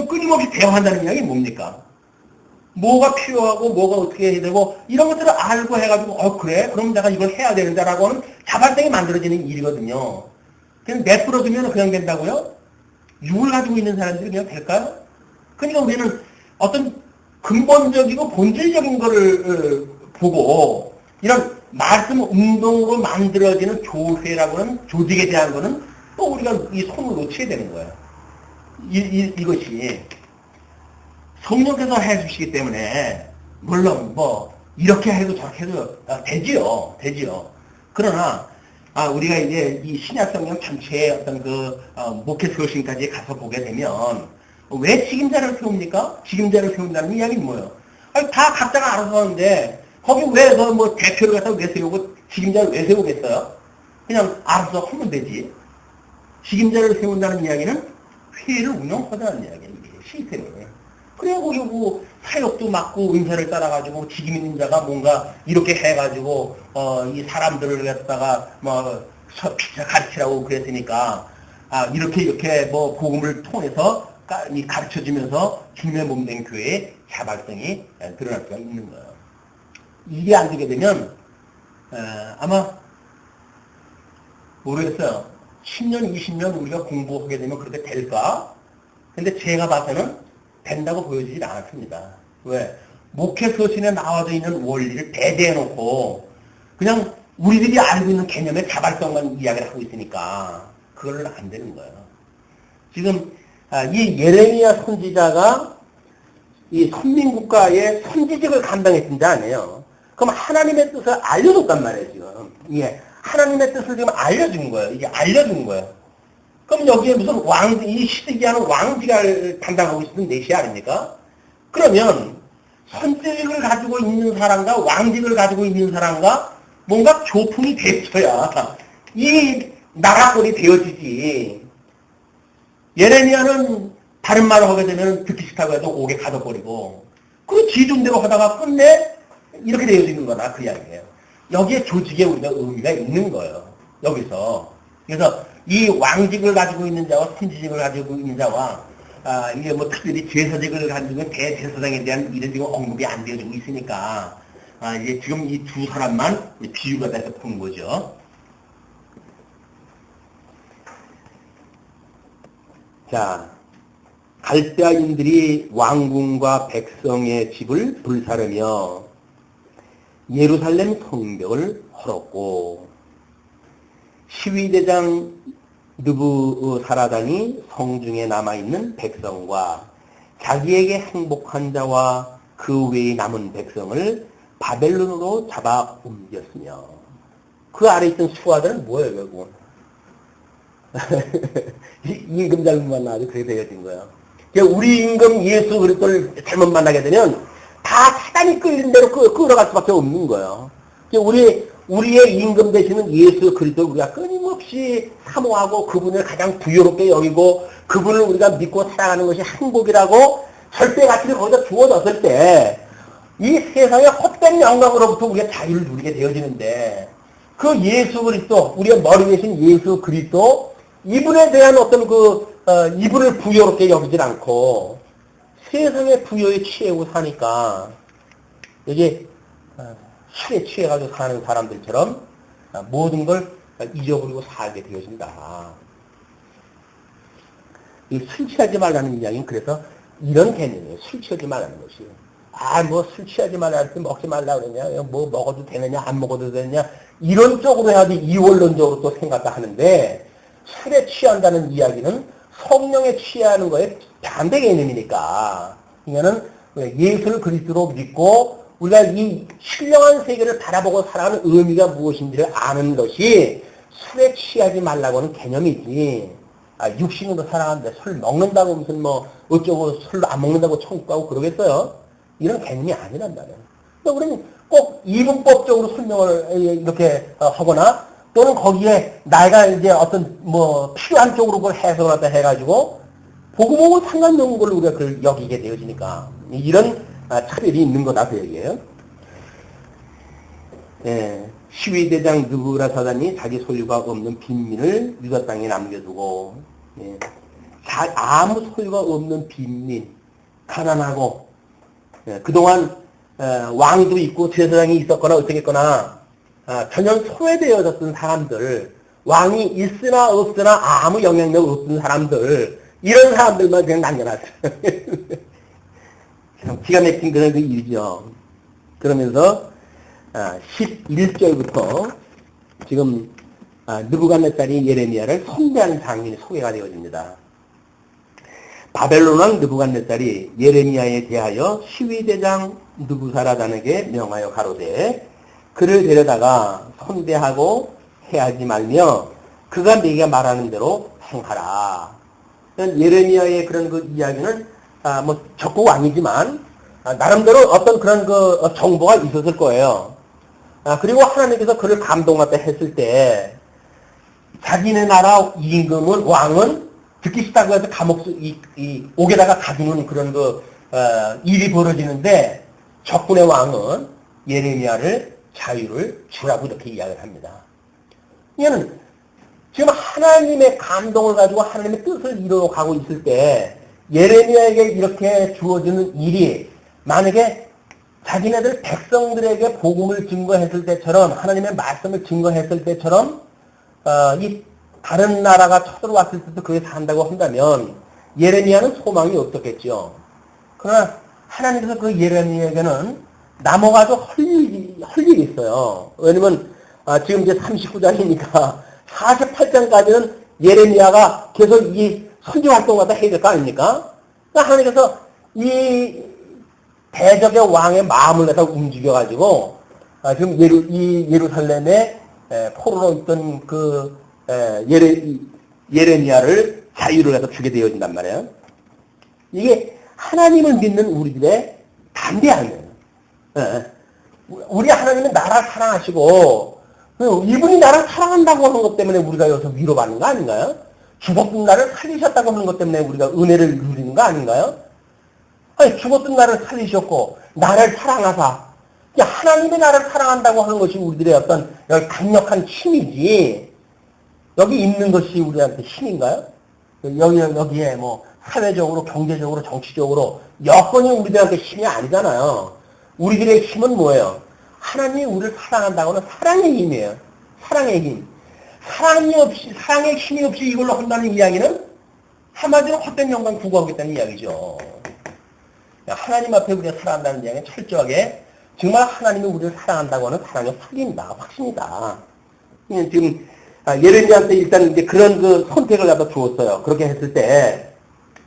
끊임없이 대화한다는 이야기 뭡니까? 뭐가 필요하고 뭐가 어떻게 해야 되고 이런 것들을 알고 해가지고 그래? 그럼 내가 이걸 해야 되는다라고 하는 자발성이 만들어지는 일이거든요. 그냥 내버려두면 그냥 된다고요? 육을 가지고 있는 사람들이 그냥 될까요? 그러니까 우리는 어떤 근본적이고 본질적인 거를 보고 이런 말씀 운동으로 만들어지는 교회라고 하는 조직에 대한 거는 또 우리가 이 손을 놓치게 되는 거예요. 이것이 성령께서 해주시기 때문에 물론 뭐 이렇게 해도 저렇게 해도 되지요. 그러나 우리가 이제 이 신약성경 전체의 어떤 그 목회 서신까지 가서 보게 되면 왜 책임자를 세웁니까? 책임자를 세운다는 이야기는 뭐예요? 다 각자가 알아서 하는데 거기 왜 뭐 대표를 갖다 왜 세우고 책임자를 왜 세우겠어요? 그냥 알아서 하면 되지. 책임자를 세운다는 이야기는 회의를 운영하자는 이야기예요. 시스템을. 그래야 거기 뭐 사역도 맡고 은사를 따라가지고 책임 있는 자가 뭔가 이렇게 해가지고 이 사람들을 갖다가 뭐 가르치라고 그랬으니까 이렇게 뭐 복음을 통해서 가르쳐주면서 주님의 몸된 교회의 자발성이 드러날 수가 있는 거예요. 이게 안 되게 되면 아마 모르겠어요. 10년, 20년 우리가 공부하게 되면 그렇게 될까? 근데 제가 봐서는 된다고 보여지질 않았습니다. 왜? 목회 서신에 나와져 있는 원리를 배제해놓고 그냥 우리들이 알고 있는 개념의 자발성만 이야기를 하고 있으니까 그걸로 안 되는 거예요. 지금 이 예레미야 선지자가 이 선민국가의 선지직을 감당했던 자 아니에요. 그럼 하나님의 뜻을 알려줬단 말이에요, 지금. 예. 하나님의 뜻을 지금 알려준 거예요. 이게 알려준 거예요. 그럼 여기에 무슨 이 시드기야는 왕직을 담당하고 있었던 내시 아닙니까? 그러면 선지직을 가지고 있는 사람과 왕직을 가지고 있는 사람과 뭔가 교풍이 됐어야 이 나라꼴이 되어지지. 예레미야는 다른 말을 하게 되면 듣기 싫다고 해도 옥에 가둬버리고 그 지존대로 하다가 끝내 이렇게 되어지는 거다 그 이야기예요. 여기에 조직에 우리가 의미가 있는 거예요. 여기서. 그래서 이 왕직을 가지고 있는 자와 선지직을 가지고 있는 자와 이게 뭐 특별히 제사직을 가지고 있는 대제사장에 대한 일은 지금 언급이 안 되어지고 있으니까 이제 지금 이 두 사람만 비유가 돼서 본 거죠. 자, 갈대아인들이 왕궁과 백성의 집을 불사르며 예루살렘 성벽을 헐었고 시위대장 느부사라단이 성중에 남아있는 백성과 자기에게 행복한 자와 그 외에 남은 백성을 바벨론으로 잡아 옮겼으며 그 아래 있던 수하들은 뭐예요, 결국은? 임금 잘못 만나가지고 그렇게 되어진 거예요. 우리 임금 예수 그리스도를 잘못 만나게 되면 다 사단이 끌린 대로 끌어갈 수밖에 없는 거예요. 우리의 임금 되시는 예수 그리스도를 우리가 끊임없이 사모하고 그분을 가장 부유롭게 여기고 그분을 우리가 믿고 살아가는 것이 행복이라고 절대 가치를 거기다 주어졌을 때 이 세상의 헛된 영광으로부터 우리가 자유를 누리게 되어지는데 그 예수 그리스도, 우리의 머리 대신 예수 그리스도 이분에 대한 어떤 그 이분을 부여롭게 여기질 않고 세상의 부여에 취하고 사니까 이게 술에 취해가지고 사는 사람들처럼 모든 걸 잊어버리고 살게 되어진다. 이 술 취하지 말라는 이야기는 그래서 이런 개념이에요. 술 취하지 말라는 것이. 뭐 술 취하지 말라 할 때 먹지 말라 그러냐. 뭐 먹어도 되느냐 안 먹어도 되느냐. 이런 쪽으로 해야지 이원론적으로 또 생각하는데 술에 취한다는 이야기는 성령에 취하는 거에 반대 개념이니까. 이거는 예수를 그리스도로 믿고 우리가 이 신령한 세계를 바라보고 살아가는 의미가 무엇인지를 아는 것이 술에 취하지 말라고 하는 개념이지. 육신으로 살아가는데 술 먹는다고 무슨 뭐 어쩌고 술 안 먹는다고 천국 가고 그러겠어요? 이런 개념이 아니란 말이에요. 그러니까 우리는 꼭 이분법적으로 설명을 이렇게 하거나 또는 거기에 나이가 이제 어떤 뭐 필요한 쪽으로 그걸 해석을 하다 해가지고 복음하고 상관없는 걸로 우리가 그걸 여기게 되어지니까 이런 차별이 있는 거다 그 얘기예요. 예, 시위대장 느부라사단이 자기 소유가 없는 빈민을 유다 땅에 남겨두고 아무 소유가 없는 빈민, 가난하고 그동안 왕도 있고 제사장이 있었거나 어떻겠거나 전혀 소외되어졌던 사람들, 왕이 있으나 없으나 아무 영향력 없던 사람들, 이런 사람들만 그냥 남겨놨어요. 참 기가 막힌 그런 일이죠. 그러면서 11절부터 지금 느부갓네살이 예레미야를 선대하는 장면이 소개가 되어집니다. 바벨론 왕 느부갓네살이 예레미야에 대하여 시위대장 느부사라단에게 명하여 가로되 그를 데려다가 선대하고 해하지 말며 그가 네가 말하는 대로 행하라. 예레미야의 그런 그 이야기는 뭐 적고 아니지만 나름대로 어떤 그런 그 정보가 있었을 거예요. 그리고 하나님께서 그를 감동하다 했을 때 자기네 나라 임금은 왕은 듣기 싫다고 해서 감옥 옥에다가 가두는 그런 그 일이 벌어지는데 적군의 왕은 예레미야를 자유를 주라고 이렇게 이야기를 합니다. 이거는 지금 하나님의 감동을 가지고 하나님의 뜻을 이루어가고 있을 때 예레미야에게 이렇게 주어지는 일이 만약에 자기네들 백성들에게 복음을 증거했을 때처럼 하나님의 말씀을 증거했을 때처럼 이 다른 나라가 쳐들어왔을 때도 그게 산다고 한다면 예레미야는 소망이 없었겠죠. 그러나 하나님께서 그 예레미야에게는 남아가지고 할 일이 있어요. 왜냐면 지금 이제 39장이니까 48장까지는 예레미야가 계속 이 선지 활동을 갖다 해야 될 거 아닙니까? 그러니까 하나님께서 이 대적의 왕의 마음을 내서 움직여가지고 지금 예루살렘에 포로로 있던 그 예레미야를 자유를 해서 주게 되어진단 말이에요. 이게 하나님을 믿는 우리들의 담대함이에요. 우리 하나님은 나라를 사랑하시고 이분이 나를 사랑한다고 하는 것 때문에 우리가 여기서 위로받는 거 아닌가요? 죽었던 나를 살리셨다고 하는 것 때문에 우리가 은혜를 누리는 거 아닌가요? 아니, 죽었던 나를 살리셨고 나를 사랑하사 하나님이 나를 사랑한다고 하는 것이 우리들의 어떤 강력한 힘이지 여기 있는 것이 우리한테 힘인가요? 여기에 뭐 사회적으로 경제적으로 정치적으로 여건이 우리들한테 힘이 아니잖아요. 우리들의 힘은 뭐예요? 하나님이 우리를 사랑한다고 하는 사랑의 힘이에요. 사랑의 힘. 사랑의 힘이 없이 이걸로 한다는 이야기는 한마디로 헛된 영광 구구하겠다는 이야기죠. 하나님 앞에 우리가 사랑한다는 이야기는 철저하게 정말 하나님이 우리를 사랑한다고 하는 사랑의 확인이다, 확신이다. 지금 예레미야한테 일단 이제 그런 그 선택을 갖다 주었어요. 그렇게 했을 때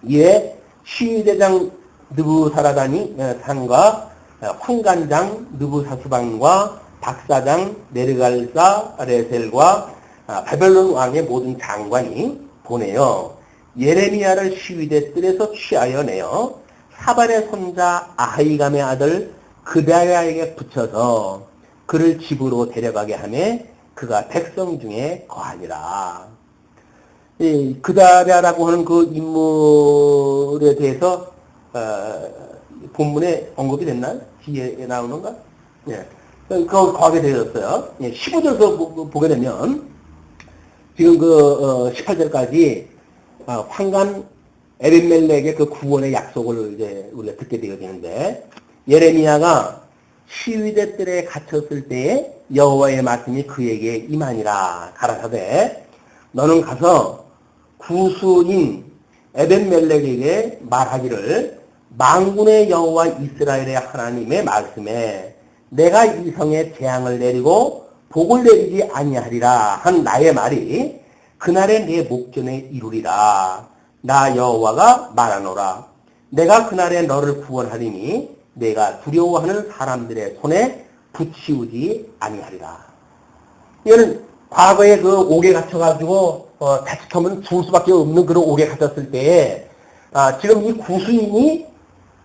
이에 시위대장 느부사라단이 산과 황관장 느부사수방과 박사장 네르갈사 레셀과 바벨론 왕의 모든 장관이 보내요. 예레미야를 시위대 뜰에서 취하여 내어 사반의 손자 아하이감의 아들 그다랴에게 붙여서 그를 집으로 데려가게 하며 그가 백성 중에 거하니라. 이 그다랴라고 하는 그 인물에 대해서 본문에 언급이 됐나요? 뒤에 나오는가? 예. 그거 거하게 되었어요. 예, 15절에서 보게 되면 지금 그 18절까지 황간 에벤멜렉의 그 구원의 약속을 이제 우리가 듣게 되어지는데, 예레미야가 시위대 뜰에 갇혔을 때에 여호와의 말씀이 그에게 임하니라 가라사대, 너는 가서 구수인 에벤멜렉에게 말하기를, 만군의 여호와 이스라엘의 하나님의 말씀에 내가 이 성에 재앙을 내리고 복을 내리지 아니하리라 한 나의 말이 그날에 내 목전에 이루리라. 나 여호와가 말하노라. 내가 그날에 너를 구원하리니 내가 두려워하는 사람들의 손에 붙이우지 아니하리라. 이거는 과거에 그 옥에 갇혀가지고 자칫하면 죽을 수밖에 없는 그런 옥에 갇혔을 때에 지금 이 구수인이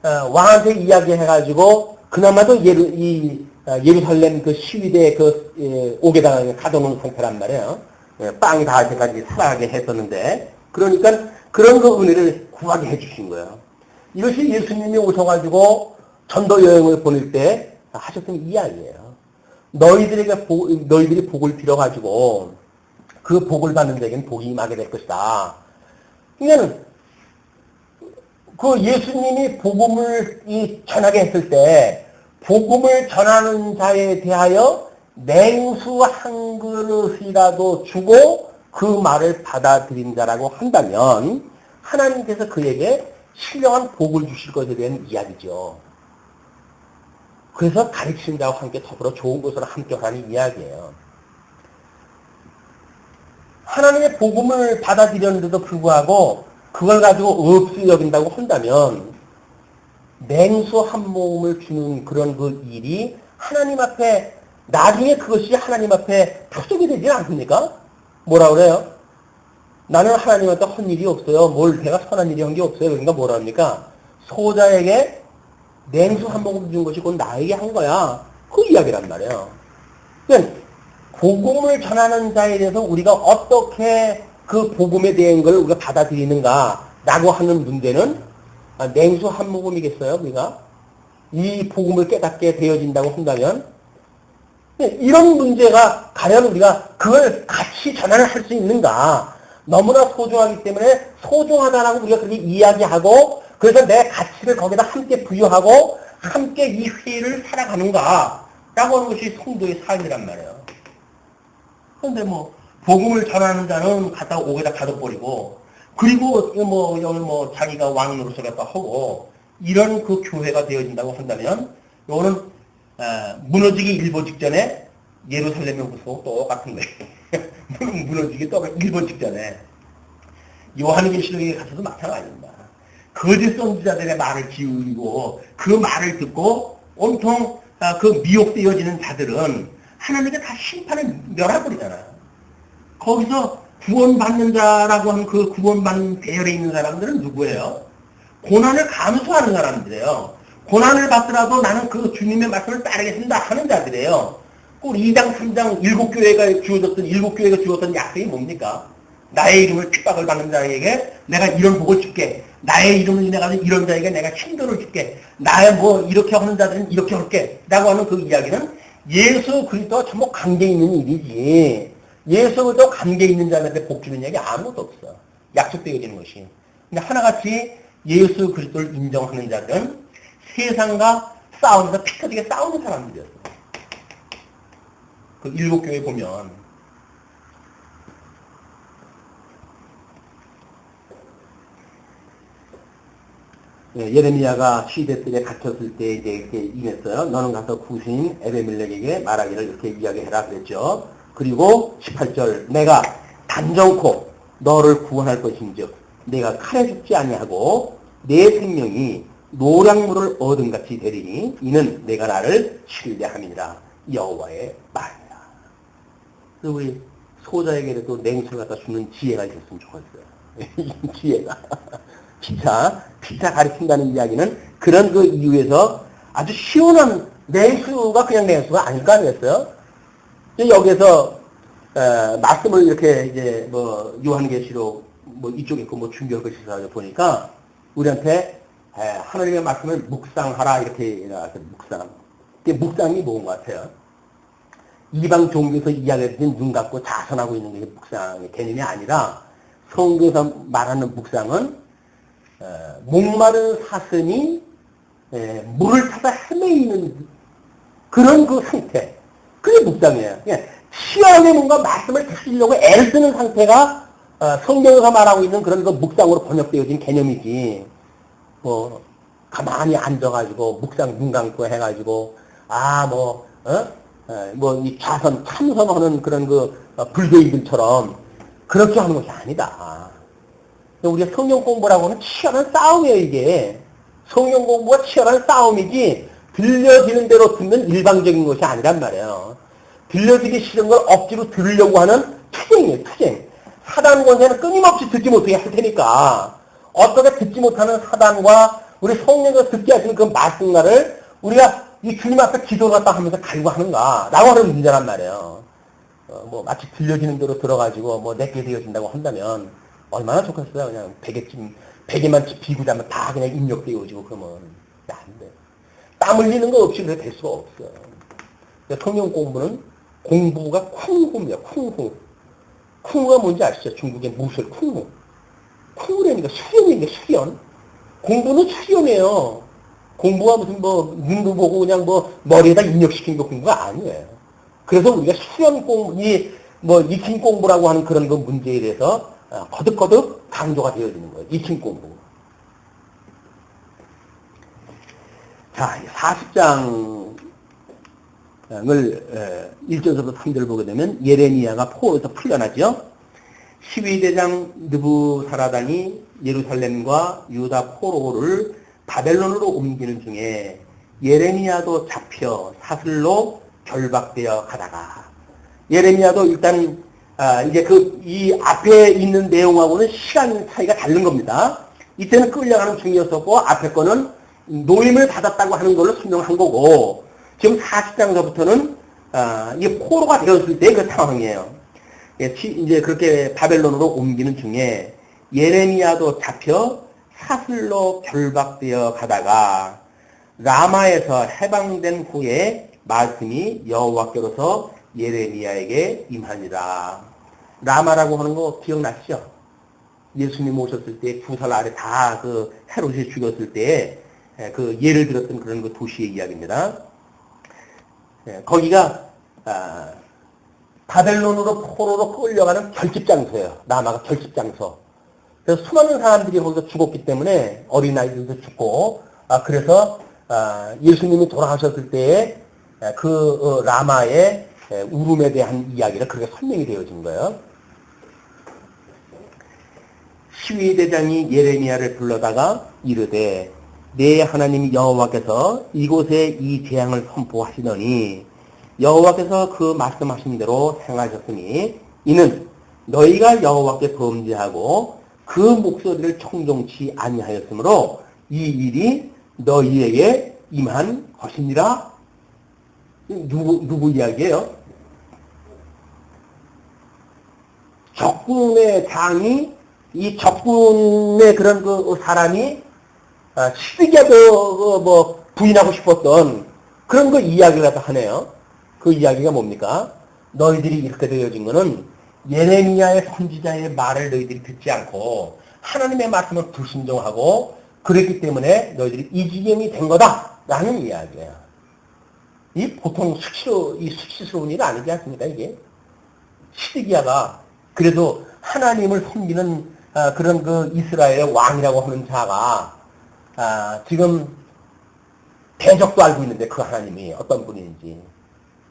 왕한테 이야기해가지고 그나마도 예루살렘 그 시위대 그 옥에다가 가둬놓은 상태란 말이에요. 빵이 닿을 때까지 살아가게 했었는데, 그러니까 그런 그 은혜를 구하게 해주신 거예요. 이것이 예수님이 오셔가지고 전도 여행을 보낼 때 하셨던 이야기예요. 너희들이 복을 빌어가지고 그 복을 받는 자에게는 복이 임하게 될 것이다. 그러니까는 그 예수님이 복음을 전하게 했을 때 복음을 전하는 자에 대하여 냉수 한 그릇이라도 주고 그 말을 받아들인 자라고 한다면 하나님께서 그에게 신령한 복을 주실 것에 대한 이야기죠. 그래서 가르치는 자와 함께 더불어 좋은 것으로 함께 하라는 이야기예요. 하나님의 복음을 받아들였는데도 불구하고 그걸 가지고 없이 여긴다고 한다면 냉수 한 모금을 주는 그런 그 일이 하나님 앞에 나중에 그것이 하나님 앞에 표적이 되지 않습니까? 뭐라 그래요? 나는 하나님한테 한 일이 없어요. 뭘 내가 선한 일이 한 게 없어요. 그러니까 뭐라 합니까? 소자에게 냉수 한 모금 준 것이 곧 나에게 한 거야. 그 이야기란 말이에요. 그러니까 복음을 전하는 자에 대해서 우리가 어떻게 그 복음에 대한 걸 우리가 받아들이는가라고 하는 문제는 냉수 한 모금이겠어요, 우리가? 이 복음을 깨닫게 되어진다고 한다면 이런 문제가 과연 우리가 그걸 같이 전환을 할 수 있는가? 너무나 소중하기 때문에 소중하다라고 우리가 그렇게 이야기하고 그래서 내 가치를 거기다 함께 부여하고 함께 이 회의를 살아가는가? 라고 하는 것이 성도의 삶이란 말이에요. 그런데 복음을 전하는 자는 갖다 옥에다 가둬버리고 그리고 여기 자기가 왕 노릇을 갖다 하고 이런 그 교회가 되어진다고 한다면 이거는 무너지기 일보 직전에 예루살렘의 후소 똑같은 거예요. 무너지기 또 일보 직전에 요한계시록에 가서도 마찬가지입니다. 거짓 선지자들의 말을 기울이고 그 말을 듣고 온통 그 미혹되어지는 자들은 하나님께 다 심판을 멸해버리잖아요. 거기서 구원받는 자라고 하는 그 구원받는 대열에 있는 사람들은 누구예요? 고난을 감수하는 사람들이에요. 고난을 받더라도 나는 그 주님의 말씀을 따르겠습니다 하는 자들이에요. 꼭 2장, 3장, 7교회가 주었던 약속이 뭡니까? 나의 이름을 핍박을 받는 자에게 내가 이런 복을 줄게. 나의 이름을 인해 가지고 이런 자에게 내가 힘들을 줄게. 나의 이렇게 하는 자들은 이렇게 할게. 라고 하는 그 이야기는 예수 그리스도와 전부 관계 있는 일이지. 예수 그리스도 관계 있는 자한테 복 주는 얘기 아무것도 없어. 약속되어지는 것이. 근데 하나같이 예수 그리스도를 인정하는 자들은 세상과 싸우면서 피 터지게 싸우는 사람들이었어. 그 7교회 보면 예레미야가 시대 뜰에 갇혔을 때 이제 이렇게 임했어요. 너는 가서 구신 에베멜렉에게 말하기를 이렇게 이야기해라 그랬죠. 그리고 18절 내가 단정코 너를 구원할 것인즉 내가 칼에 죽지 아니하고 내 생명이 노량물을 얻은 같이 되리니 이는 내가 나를 신뢰함이니라 여호와의 말이라. 그래서 우리 소자에게도 냉수를 갖다 주는 지혜가 있었으면 좋겠어요. 이 지혜가 피차 가르친다는 이야기는 그런 그 이유에서 아주 시원한 냉수가 그냥 냉수가 아닐 거 아니겠어요? 여기에서 말씀을 이렇게 이제 요한계시록 이쪽에 있고 준비할 것이 있어 보니까 우리한테 하나님의 말씀을 묵상하라 이렇게 묵상이 뭔 것 같아요? 이방 종교에서 이야기해준 눈 감고 자선하고 있는 게 묵상의 개념이 아니라 성경에서 말하는 묵상은 목마른 사슴이 물을 찾아 헤매이는 그런 그 상태. 그게 묵상이에요. 그냥 치열하게 뭔가 말씀을 들으려고 애를 쓰는 상태가 성경에서 말하고 있는 그런 그 묵상으로 번역되어진 개념이지. 뭐 가만히 앉아가지고 묵상 눈 감고 해가지고 이 좌선 참선하는 그런 그 불교인들처럼 그렇게 하는 것이 아니다. 우리가 성경 공부라고는 치열한 싸움이에요, 이게. 성경 공부가 치열한 싸움이지 들려지는 대로 듣는 일방적인 것이 아니란 말이에요. 들려지기 싫은 걸 억지로 들으려고 하는 투쟁이에요, 투쟁. 사단 권세는 끊임없이 듣지 못하게 할 테니까 어떻게 듣지 못하는 사단과 우리 성령께서 듣게 하시는 그 말씀과를 우리가 이 주님 앞에 기도를 갖다 하면서 갈고 하는가 라고 하는 문제란 말이에요. 마치 들려지는 대로 들어가지고 내게 되어진다고 한다면 얼마나 좋겠어요. 그냥 베개만 비고 자면 다 그냥 입력되어지고 그러면 안 돼. 땀 흘리는 거 없이 그렇게 될 수가 없어요. 성경 공부는 공부가 쿵후입니다. 쿵후. 쿵후가 뭔지 아시죠? 중국의 무술 쿵후. 쿵후라니까 수련이니까 수련. 공부는 수련이에요. 공부가 무슨 눈도 보고 그냥 머리에다 입력시킨 거 공부가 아니에요. 그래서 우리가 수련 공부, 익힌 공부라고 하는 그런 그 문제에 대해서 거듭거듭 강조가 되어지는 거예요. 익힌 공부. 자, 40장을 1절부터 3절을 보게 되면 예레미야가 포로에서 풀려나죠. 12대장 느부사라단이 예루살렘과 유다 포로를 바벨론으로 옮기는 중에 예레미야도 잡혀 사슬로 결박되어 가다가 예레미야도 일단 이제 이 앞에 있는 내용하고는 시간 차이가 다른 겁니다. 이때는 끌려가는 중이었었고 앞에 거는 노임을 받았다고 하는 걸로 설명한 거고 지금 40장서부터는 이게 포로가 되었을 때 그 상황이에요. 이제 그렇게 바벨론으로 옮기는 중에 예레미야도 잡혀 사슬로 결박되어 가다가 라마에서 해방된 후에 말씀이 여호와께로서 예레미야에게 임하니라. 라마라고 하는 거 기억나시죠? 예수님 오셨을 때 두 살 아래 다 그 헤롯이 죽였을 때 그 예를 들었던 그런 그 도시의 이야기입니다. 거기가 바벨론으로 포로로 끌려가는 결집장소예요. 라마가 결집장소. 그래서 수많은 사람들이 거기서 죽었기 때문에 어린아이들도 죽고 그래서 예수님이 돌아가셨을 때에 그 라마의 울음에 대한 이야기를 그렇게 설명이 되어진 거예요. 시위대장이 예레미야를 불러다가 이르되 내 하나님 여호와께서 이곳에 이 재앙을 선포하시더니 여호와께서 그 말씀하신 대로 행하셨으니 이는 너희가 여호와께 범죄하고 그 목소리를 청종치 아니하였으므로 이 일이 너희에게 임한 것이니라. 누구 이야기예요? 적군의 장이 이 적군의 그런 그 사람이 시드기야도 부인하고 싶었던 그런 그 이야기를 갖다 하네요. 그 이야기가 뭡니까? 너희들이 이렇게 되어진 거는 예레미야의 선지자의 말을 너희들이 듣지 않고 하나님의 말씀을 불순종하고 그랬기 때문에 너희들이 이 지경이 된 거다라는 이야기예요. 이 보통 수치스러운 일이 아니지 않습니까, 이게? 시드기야가 그래도 하나님을 섬기는 그런 그 이스라엘의 왕이라고 하는 자가 지금 대적도 알고 있는데 그 하나님이 어떤 분인지.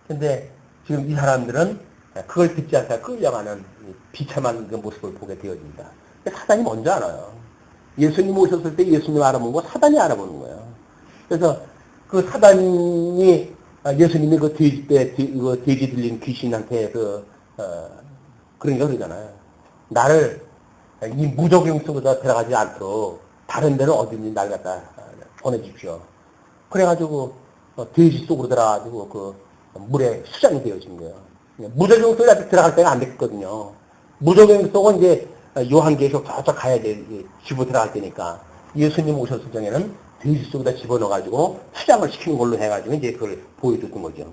근데 지금 이 사람들은 그걸 듣지 않다 끌려가는 비참한 그 모습을 보게 되어진다. 사단이 먼저 알아요. 예수님 오셨을 때 예수님 알아보는 거 사단이 알아보는 거예요. 그래서 그 사단이 예수님이 그 돼지 들린 귀신한테 그러니까 그러잖아요. 나를 이 무적용 속에다 들어가지 않도록 다른 데는 어디든지 날 갖다 보내주십시오. 그래가지고 돼지 속으로 들어가가지고 그 물에 수장이 되어진 거예요. 무적용 속에 들어갈 때가 안 됐거든요. 무적용 속은 이제 요한계시록 저쪽 가야 돼. 집어 들어갈 때니까. 예수님 오셨을 적에는 돼지 속에다 집어넣어가지고 수장을 시키는 걸로 해가지고 이제 그걸 보여줬던 거죠.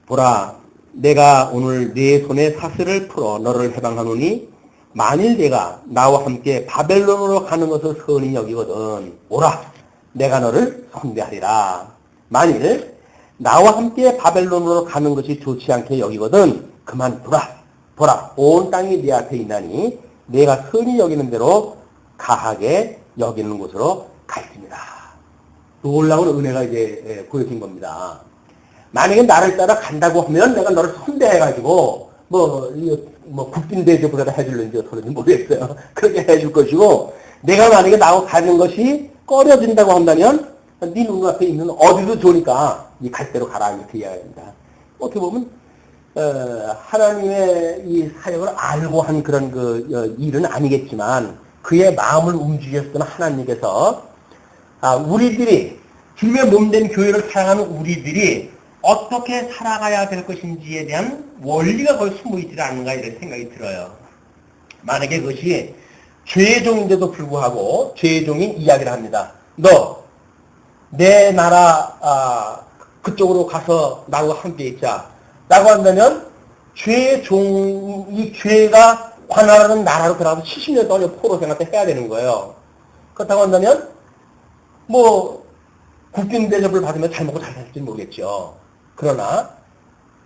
보라, 내가 오늘 네 손에 사슬을 풀어 너를 해방하노니 만일 내가 나와 함께 바벨론으로 가는 것을 선히 여기거든 오라 내가 너를 선대하리라. 만일 나와 함께 바벨론으로 가는 것이 좋지 않게 여기거든 그만두라. 보라 온 땅이 네 앞에 있나니 내가 선히 여기는 대로 가하게 여기는 곳으로 갈지니라. 놀라운 은혜가 이제 보여진 겁니다. 만약에 나를 따라 간다고 하면 내가 너를 선대해가지고 국빈 대접을 해줄는지 어떨지 모르겠어요. 그렇게 해줄 것이고 내가 만약에 나하고 가는 것이 꺼려진다고 한다면 네 눈앞에 있는 어디도 좋으니까 네 갈 대로 가라 이렇게 이야기합니다. 어떻게 보면 하나님의 이 사역을 알고 한 그런 일은 아니겠지만 그의 마음을 움직였던 하나님께서 우리들이 주님의 몸된 교회를 사랑하는 우리들이 어떻게 살아가야 될 것인지에 대한 원리가 거의 숨어있지 않는가 이런 생각이 들어요. 만약에 그것이 죄의 종인데도 불구하고 죄의 종이 이야기를 합니다. 너 내 나라 그쪽으로 가서 나하고 함께 있자 라고 한다면 죄의 종, 이 죄가 관할하는 나라로 들어가서 70년 동안 포로 생활을 해야 되는 거예요. 그렇다고 한다면 국빈 대접을 받으면 잘 먹고 잘 살지 모르겠죠. 그러나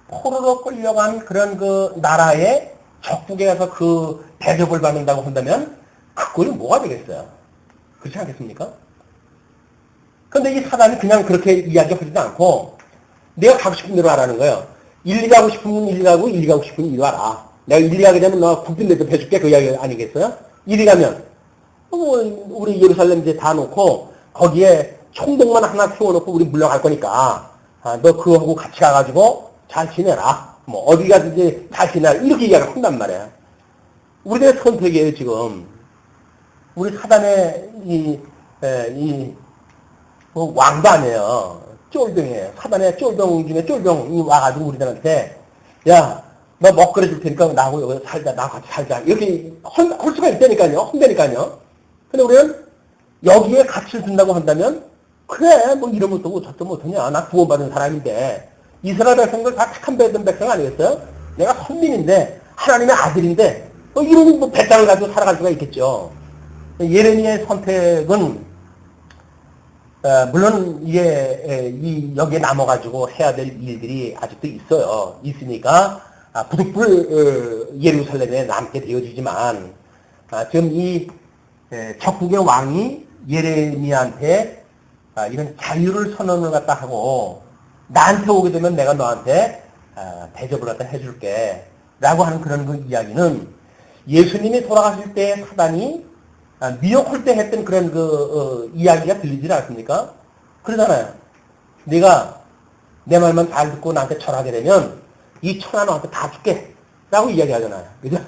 포로로 끌려간 그런 그 나라의 적국에 가서 그 대접을 받는다고 한다면 그꼴이 뭐가 되겠어요? 그렇지 않겠습니까? 근데 이 사단이 그냥 그렇게 이야기하지도 않고 내가 가고 싶은 대로 하라는 거예요. 1, 2 가고 싶으면 1, 2 가고 1, 2 가고 싶으면 1, 2 와라. 내가 1, 2 가게 되면 너 국빈 대접 해줄게 그 이야기 아니겠어요? 1, 2 가면 우리 예루살렘 이제 다 놓고 거기에 총독만 하나 세워놓고 우리 물러갈 거니까 너 그거하고 같이 가가지고 잘 지내라. 어디 가든지 잘 지내라. 이렇게 이야기를 한단 말이야. 우리들의 선택이에요, 지금. 우리 사단의 왕도 아니에요. 쫄병이에요. 사단의 쫄병 중에 쫄병이 와가지고 우리들한테, 야, 너 먹거리 줄 테니까 나하고 여기서 살자. 나하고 같이 살자. 이렇게 할 수가 있다니까요. 혼내니까요. 근데 우리는 여기에 가치를 준다고 한다면, 그래, 이런 것도 못, 저도 못하냐. 나 구원받은 사람인데. 이스라엘 백성들 다 착한 백성 아니겠어요? 내가 선민인데, 하나님의 아들인데, 이런 배짱을 가지고 살아갈 수가 있겠죠. 예레미야의 선택은, 물론, 여기에 남아가지고 해야 될 일들이 아직도 있어요. 있으니까, 부득불, 예루살렘에 남게 되어지지만, 지금 적국의 왕이 예레미야한테 이런 자유를 선언을 갖다 하고 나한테 오게 되면 내가 너한테 대접을 갖다 해줄게 라고 하는 그런 그 이야기는 예수님이 돌아가실 때 사단이 미혹할 때 했던 그런 이야기가 들리지 않습니까? 그러잖아요. 네가 내 말만 잘 듣고 나한테 절하게 되면 이 천하 너한테 다 줄게 라고 이야기하잖아요. 그죠?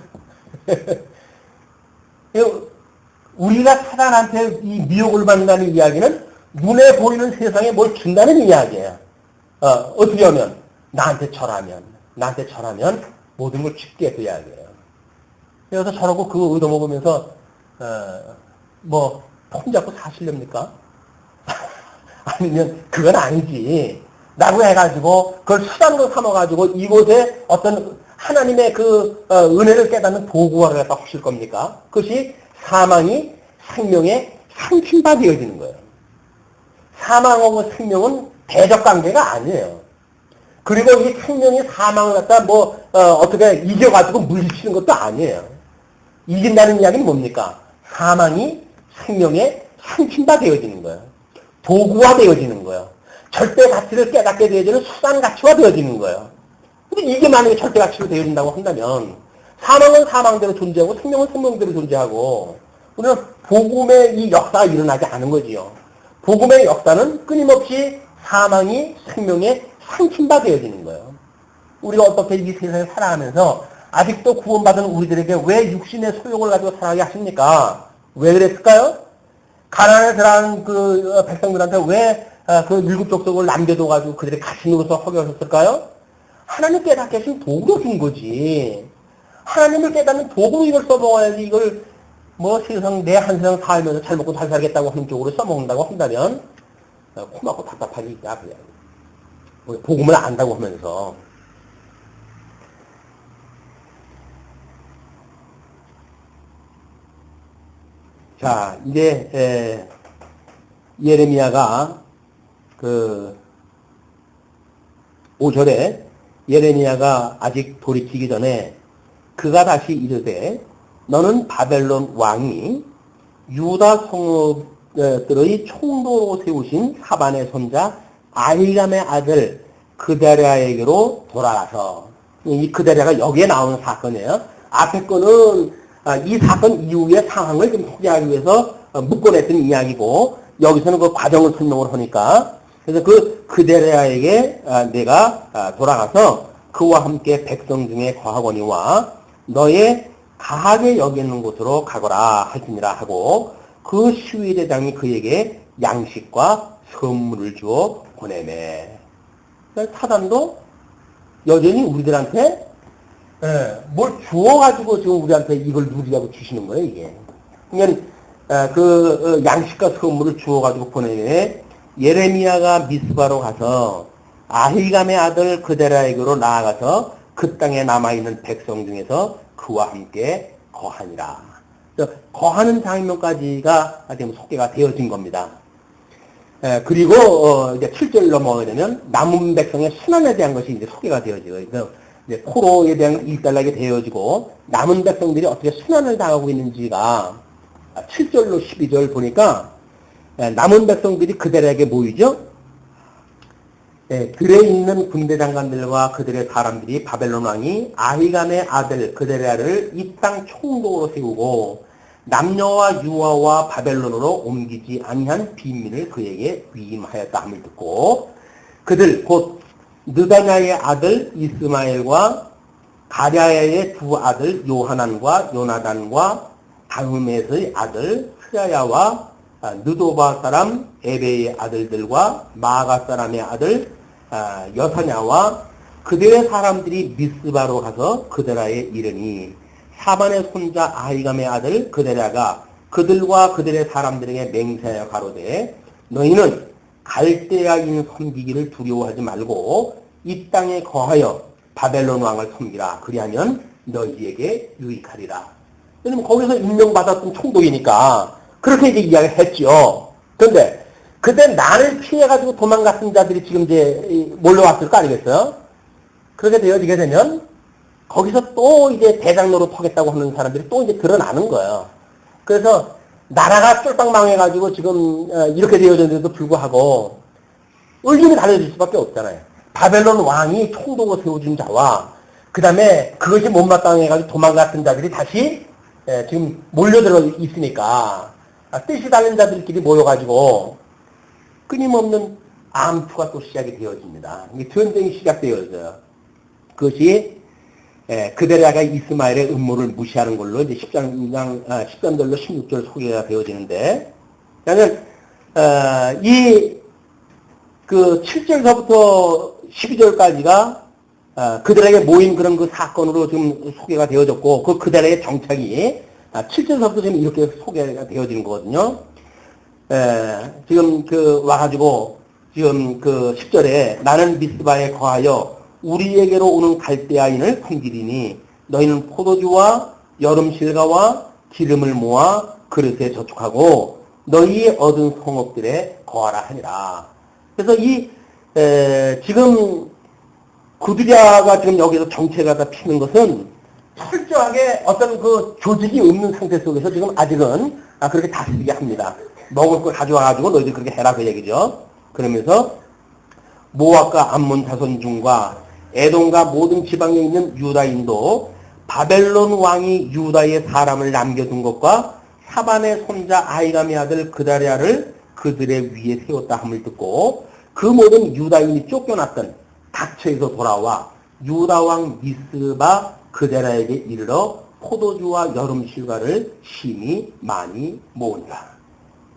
우리가 사단한테 이 미혹을 받는다는 이야기는 눈에 보이는 세상에 뭘 준다는 이야기예요. 어떻게 하면? 나한테 절하면 모든 걸 줄게 그 이야기예요. 그래서 저러고 그거 얻어먹으면서, 폰 잡고 사실렵니까? 아니면 그건 아니지. 라고 해가지고 그걸 수단으로 삼아가지고 이곳에 어떤 하나님의 은혜를 깨닫는 도구화를 갖다 하실 겁니까? 그것이 사망이 생명의 상침바 되어지는 거예요. 사망하고 생명은 대적 관계가 아니에요. 그리고 이 생명이 사망을 갖다 어떻게 이겨가지고 물리치는 것도 아니에요. 이긴다는 이야기는 뭡니까? 사망이 생명의 상침바 되어지는 거예요. 도구화 되어지는 거예요. 절대 가치를 깨닫게 되어지는 수단 가치화 되어지는 거예요. 근데 이게 만약에 절대 가치로 되어진다고 한다면 사망은 사망대로 존재하고 생명은 생명대로 존재하고 우리는 복음의 이 역사가 일어나지 않은 거지요. 복음의 역사는 끊임없이 사망이 생명에 상침바 되어지는 거예요. 우리가 어떻게 이 세상에 살아가면서 아직도 구원받은 우리들에게 왜 육신의 소욕을 가지고 살아가게 하십니까? 왜 그랬을까요? 가난에 들어간 백성들한테 왜 일곱 족속을 남겨둬가지고 그들이 갇힌 것을 허겨하셨을까요? 하나님 깨닫게 하신 도구로 준 거지. 하나님을 깨닫는 도구로 이걸 써먹어야지 이걸 세상 내 한 세상 살면서 잘 먹고 잘 살겠다고 하는 쪽으로 써먹는다고 한다면 코 막고 답답하니까 그냥 복음을 안다고 하면서 자, 이제, 예레미야가 그 5절에 예레미야가 아직 돌이키기 전에 그가 다시 이르되 너는 바벨론 왕이 유다 성읍들의 총독으로 세우신 사반의 손자 아히감의 아들 그데랴에게로 돌아가서, 이 그데랴가 여기에 나오는 사건이에요. 앞에 거는 이 사건 이후의 상황을 좀 소개하기 위해서 묶어냈던 이야기고, 여기서는 그 과정을 설명을 하니까, 그래서 그 그데랴에게 내가 돌아가서 그와 함께 백성 중에 거하거니와 너의 가하게 여기는 곳으로 가거라 할지니라 하고, 그 시위대장이 그에게 양식과 선물을 주어 보내매. 사단도 여전히 우리들한테 뭘 주어가지고 지금 우리한테 이걸 누리라고 주시는 거예요, 이게. 그러니까 그 양식과 선물을 주어가지고 보내매 예레미야가 미스바로 가서 아히감의 아들 그데랴에게로 나아가서 그 땅에 남아있는 백성 중에서 그와 함께 거하니라. 거하는 장면까지가 지금 소개가 되어진 겁니다. 그리고 이제 7절 넘어가게 되면 남은 백성의 순환에 대한 것이 이제 소개가 되어지고, 그래서 이제 포로에 대한 일단락이 되어지고, 남은 백성들이 어떻게 순환을 당하고 있는지가 7절로 12절 보니까 남은 백성들이 그들에게 모이죠. 들에 있는 군대 장관들과 그들의 사람들이 바벨론 왕이 아히감의 아들 그데랴를 이 땅 총독으로 세우고 남녀와 유아와 바벨론으로 옮기지 아니한 비밀을 그에게 위임하였다 함을 듣고, 그들 곧 느다냐의 아들 이스마엘과 가랴의 두 아들 요하난과 요나단과 다흠에서의 아들 스야야와 느도바 사람 에베의 아들들과 마가 사람의 아들 여사냐와 그들의 사람들이 미스바로 가서 그데라에 이르니, 사반의 손자 아히감의 아들 그데랴가 그들과 그들의 사람들에게 맹세하여 가로되 너희는 갈대아인 섬기기를 두려워하지 말고 이 땅에 거하여 바벨론 왕을 섬기라. 그리하면 너희에게 유익하리라. 왜냐면 거기서 임명받았던 총독이니까 그렇게 이제 이야기를 했죠. 그런데 그때 나를 피해가지고 도망갔던 자들이 지금 이제 몰려왔을 거 아니겠어요? 그렇게 되어지게 되면 거기서 또 이제 대장 노릇하겠다고 하는 사람들이 또 이제 드러나는 거예요. 그래서 나라가 쫄딱 망해가지고 지금 이렇게 되어졌는데도 불구하고 의견이 달라질 수밖에 없잖아요. 바벨론 왕이 총독을 세워준 자와 그 다음에 그것이 못마땅해가지고 도망갔던 자들이 다시 지금 몰려들어 있으니까 뜻이 다른 자들끼리 모여가지고 끊임없는 암투가 또 시작이 되어집니다. 전쟁이 시작되어져요. 그것이 그데랴가 이스마엘의 음모를 무시하는 걸로 이제 13절로 16절 소개가 되어지는데, 그러면 그 7절서부터 12절까지가 그들에게 모인 그런 그 사건으로 지금 소개가 되어졌고, 그 그들의 정착이 7절서부터 지금 이렇게 소개가 되어지는 거거든요. 지금 그 와가지고 지금 그 10절에 나는 미스바에 거하여 우리에게로 오는 갈대아인을 섬기리니 너희는 포도주와 여름 실과와 기름을 모아 그릇에 저축하고 너희의 얻은 성읍들에 거하라 하니라. 그래서 지금 그드랴가 지금 여기서 정체가 다 피는 것은 철저하게 어떤 그 조직이 없는 상태 속에서 지금 아직은 그렇게 다스리게 합니다. 먹을 걸 가져와가지고 너희들 그렇게 해라 그 얘기죠. 그러면서 모압과 암몬 자손 중과 에돔과 모든 지방에 있는 유다인도 바벨론 왕이 유다의 사람을 남겨둔 것과 사반의 손자 아히감의 아들 그다랴를 그들의 위에 세웠다 함을 듣고, 그 모든 유다인이 쫓겨났던 각처에서 돌아와 유다 왕 미스바 그다랴에게 이르러 포도주와 여름 실과를 심히 많이 모으니라.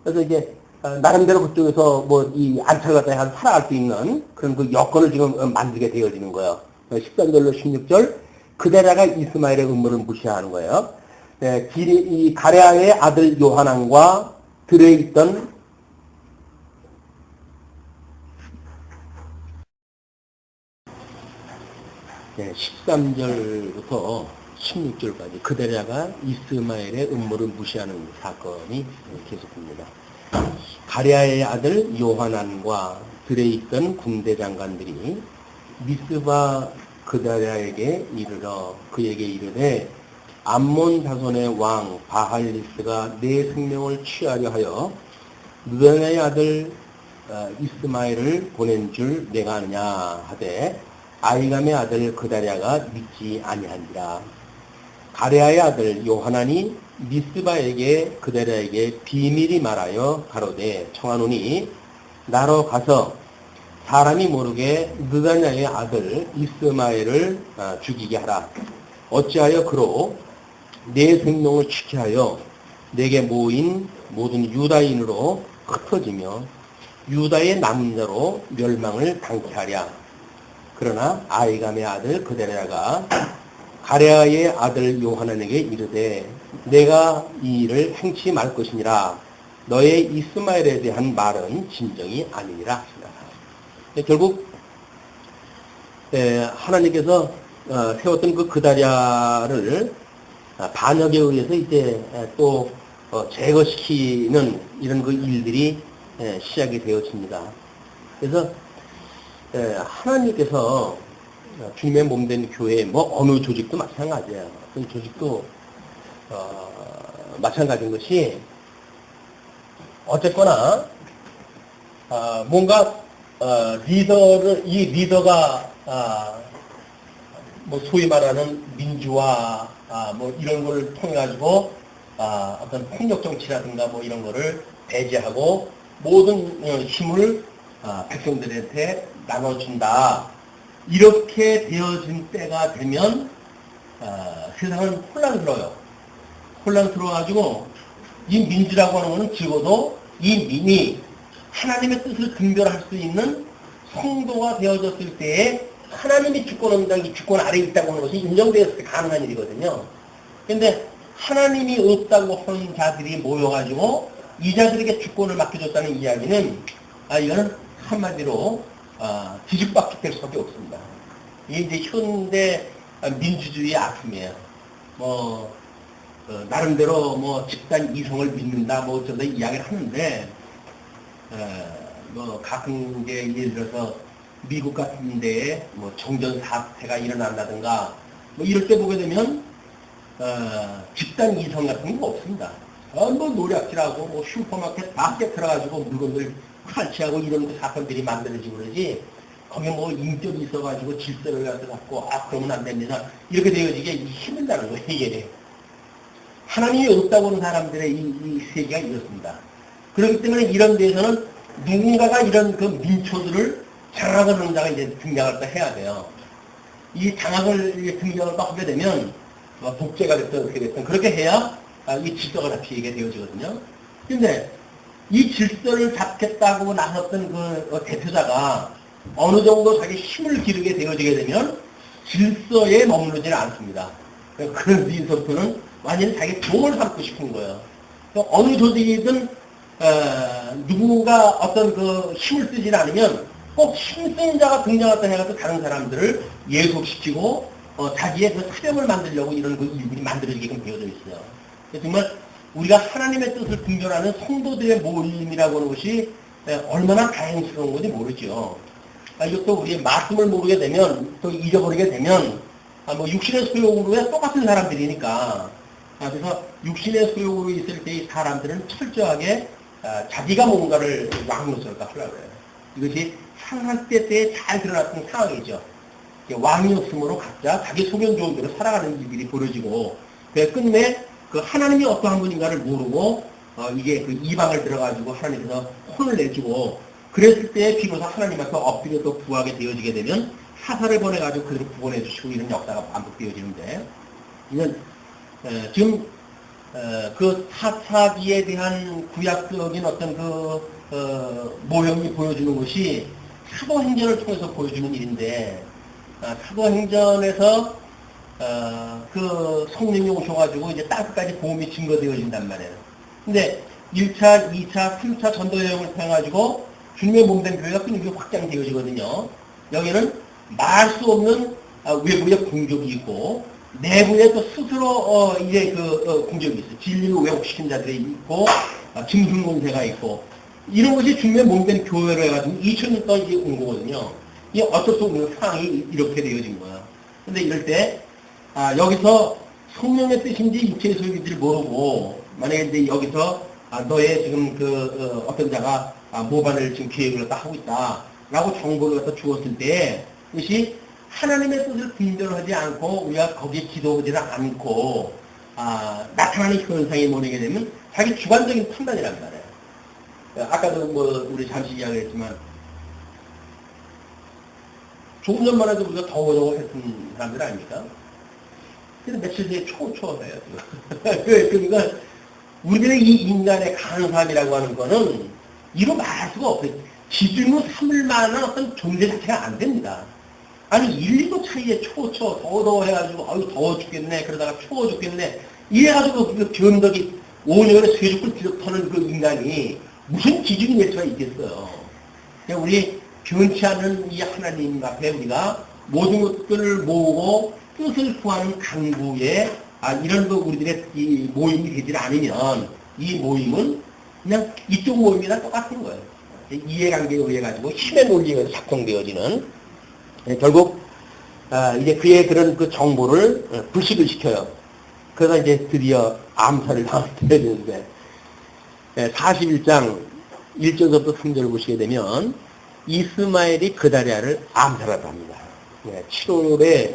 그래서 이제 나름대로 그쪽에서 뭐 이 안철 갖다 살아갈 수 있는 그런 그 여건을 지금 만들게 되어지는 거예요. 13절로 16절 그데랴가 이스마엘의 음모를 무시하는 거예요. 이 가랴의 아들 요하난과 들에 있던 13절부터 16절까지 그다랴가 이스마엘의 음모를 무시하는 사건이 계속됩니다. 가랴의 아들 요하난과 들에 있던 군대 장관들이 미스바 그다랴에게 이르러 그에게 이르되 암몬 자손의 왕 바할리스가 내 생명을 취하려 하여 느다냐의 아들 이스마엘을 보낸 줄 내가 아느냐 하되 아이감의 아들 그다랴가 믿지 아니한지라. 가랴의 아들 요하난이 미스바에게 그다랴에게 비밀이 말하여 가로되 청하노니 나로 가서 사람이 모르게 느다냐의 아들 이스마엘을 죽이게 하라. 어찌하여 그로 내 생명을 취하여 내게 모인 모든 유다인으로 흩어지며 유다의 남은 자로 멸망을 당케 하랴. 그러나 아이감의 아들 그다랴가 가랴의 아들 요하난에게 이르되 내가 이 일을 행치 말 것이니라. 너의 이스마엘에 대한 말은 진정이 아니니라 하시니라. 결국 하나님께서 세웠던 그 그다랴를 반역에 의해서 이제 또 제거시키는 이런 그 일들이 시작이 되어집니다. 그래서 하나님께서 주님의 몸된 교회 뭐 어느 조직도 마찬가지예요. 어떤 조직도 마찬가지인 것이 어쨌거나 뭔가 이 리더가 뭐 소위 말하는 민주화 뭐 이런 걸 통해 가지고 어떤 폭력 정치라든가 뭐 이런 거를 배제하고 모든 힘을 백성들한테 나눠준다. 이렇게 되어진 때가 되면 세상은 혼란스러워요. 혼란스러워가지고 이 민주라고 하는 것은 적어도 이 민이 하나님의 뜻을 분별할 수 있는 성도가 되어졌을 때에 하나님이 주권한다는 주권 아래에 있다고 하는 것이 인정되었을 때 가능한 일이거든요. 그런데 하나님이 없다고 하는 자들이 모여가지고 이 자들에게 주권을 맡겨줬다는 이야기는 이거는 한마디로 뒤집박기 될 수밖에 없습니다. 이게 이제 현대 민주주의의 아픔이에요. 뭐 나름대로 뭐 집단 이성을 믿는다 뭐 어쩌다 이야기를 하는데 뭐 가끔 이제 예를 들어서 미국 같은 데에 뭐 정전 사태가 일어난다든가 뭐 이럴 때 보게 되면 집단 이성 같은 거 없습니다. 뭐 노략질하고 뭐 슈퍼마켓 밖에 들어가지고 물건들 칼치하고 이런 그 사건들이 만들어지고 그러지 거기 뭐 인격이 있어가지고 질서를 갖고 그러면 안 됩니다. 이렇게 되어지게 힘들다는 거예요. 이게 하나님이 없다고 하는 사람들의 이 세계가 이렇습니다. 그렇기 때문에 이런 데에서는 누군가가 이런 그 민초들을 장악을 하는 자가 이제 등장을 또 해야 돼요. 이 장악을 등장을 또 하게 되면 독재가 됐든 어떻게 됐든 그렇게 해야 이 질서가 잡히게 되어지거든요. 근데 이 질서를 잡겠다고 나섰던 그 대표자가 어느 정도 자기 힘을 기르게 되어지게 되면 질서에 머무르지는 않습니다. 그런 뒤서부터는 완전히 자기 종을 삼고 싶은 거예요. 어느 조직이든 누군가 어떤 그 힘을 쓰지 않으면 꼭 힘쓴 자가 등장했다 해가지고 다른 사람들을 예속시키고 자기의 그 사명을 만들려고 이런 그 일들이 만들어지게끔 되어져 있어요. 정말 우리가 하나님의 뜻을 분별하는 성도들의 모임이라고 하는 것이 얼마나 다행스러운 건지 모르죠. 이것도 우리의 말씀을 모르게 되면 또 잊어버리게 되면 뭐 육신의 소욕으로 똑같은 사람들이니까 그래서 육신의 소욕으로 있을 때 이 사람들은 철저하게 자기가 뭔가를 왕노릇을 하려고 해요. 이것이 상한 때에 잘 드러났던 상황이죠. 왕이었으므로 각자 자기 소견 좋은 대로 살아가는 일들이 벌어지고 끝내 그 하나님이 어떠한 분인가를 모르고 이게 그 이방을 들어가지고 하나님께서 혼을 내주고 그랬을 때 비로소 하나님 앞에 엎드려 또 구하게 되어지게 되면 사사를 보내가지고 그들을 구원해 주시고 이런 역사가 반복되어지는데 이건 지금 그 사사기에 대한 구약적인 어떤 그 모형이 보여주는 것이 사도행전을 통해서 보여주는 일인데 사도행전에서 그 성령이 오셔가지고 이제 땅끝까지 복음이 증거되어진단 말이에요. 근데 1차, 2차, 3차 전도 여행을 통해가지고 주님의 몸된 교회가 끊임없이 확장되어지거든요. 여기는 말 수 없는 외부의 공격이 있고 내부에 또 스스로 이제 공격이 있어. 진리를 왜곡시킨 자들이 있고 짐승론세가 있고 이런 것이 주님의 몸된 교회로 해가지고 2000년 동안 이제 온 거거든요. 이 어쩔 수 없는 상황이 이렇게 되어진 거야. 근데 이럴 때 여기서 성령의 뜻인지 육체의 소유인지를 모르고 만약에 이제 여기서 너의 지금 어떤 자가 모반을 지금 계획을 하고 있다라고 정보를 갖다 주었을 때 그것이 하나님의 뜻을 분별하지 않고 우리가 거기에 기도하지는 않고 나타나는 현상이 뭐냐게 되면 자기 주관적인 판단이란 말이에요. 아까도 우리 잠시 이야기했지만 조금 전만 해도 우리가 더워 했던 사람들 아닙니까? 근데 며칠 뒤에 추워서요. 그러니까 우리들의 이 인간의 강함이라고 하는 거는 이로 말할 수가 없어요. 기준으로 삼을 만한 어떤 존재 자체가 안 됩니다. 아니 1, 2도 차이에 더워 해가지고 아유 더워 죽겠네 그러다가 추워 죽겠네 이래가지고 그 변덕이 5년에 쇠죽을 뒤덮는 그 인간이 무슨 기준이 될 수가 있겠어요. 그냥 우리 변치 않는 이 하나님 앞에 우리가 모든 것들을 모으고 뜻을 구하는 강구에 이런 우리들의 이 모임이 되질 않으면 이 모임은 그냥 이쪽 모임이랑 똑같은 거예요. 이해관계에 의해 가지고 힘의 논리가 작동되어지는 결국 이제 그의 그런 그 정보를 불식을 시켜요. 그러다 이제 드디어 암살을 당하게 되는데 41장 1절부터 3절을 보시게 되면 이스마엘이 그다리아를 암살하다 합니다. 7월에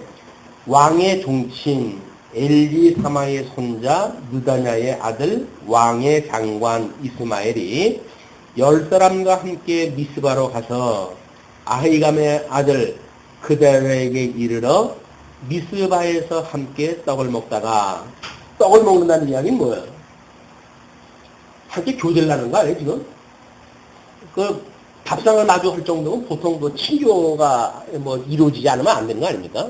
왕의 종친 엘리사마의 손자 느다냐의 아들 왕의 장관 이스마엘이 10사람과 함께 미스바로 가서 아히감의 아들 그다리아에게 이르러 미스바에서 함께 떡을 먹다가 떡을 먹는다는 이야기는 뭐예요? 함께 교제를 하는 거 아니에요 지금? 그 밥상을 마주 할 정도면 보통 뭐 친교가 이루어지지 않으면 안 되는 거 아닙니까?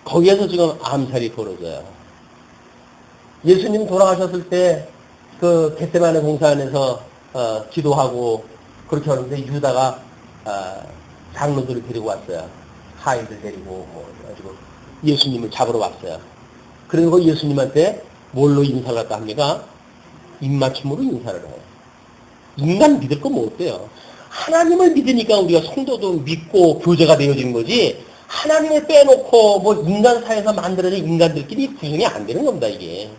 거기에서 지금 암살이 벌어져요. 예수님 돌아가셨을 때 그 겟세마네 공사 안에서 기도하고 그렇게 하는데 유다가 장로들을 데리고 왔어요. 하인들 데리고 가지고 예수님을 잡으러 왔어요. 그리고 예수님한테 뭘로 인사를 할까 합니까? 입맞춤으로 인사를 해요. 인간 믿을 건 뭐 어때요? 하나님을 믿으니까 우리가 성도도 믿고 교제가 되어지는 거지 하나님을 빼놓고 인간 사회에서 만들어진 인간들끼리 구성이 안 되는 겁니다 이게.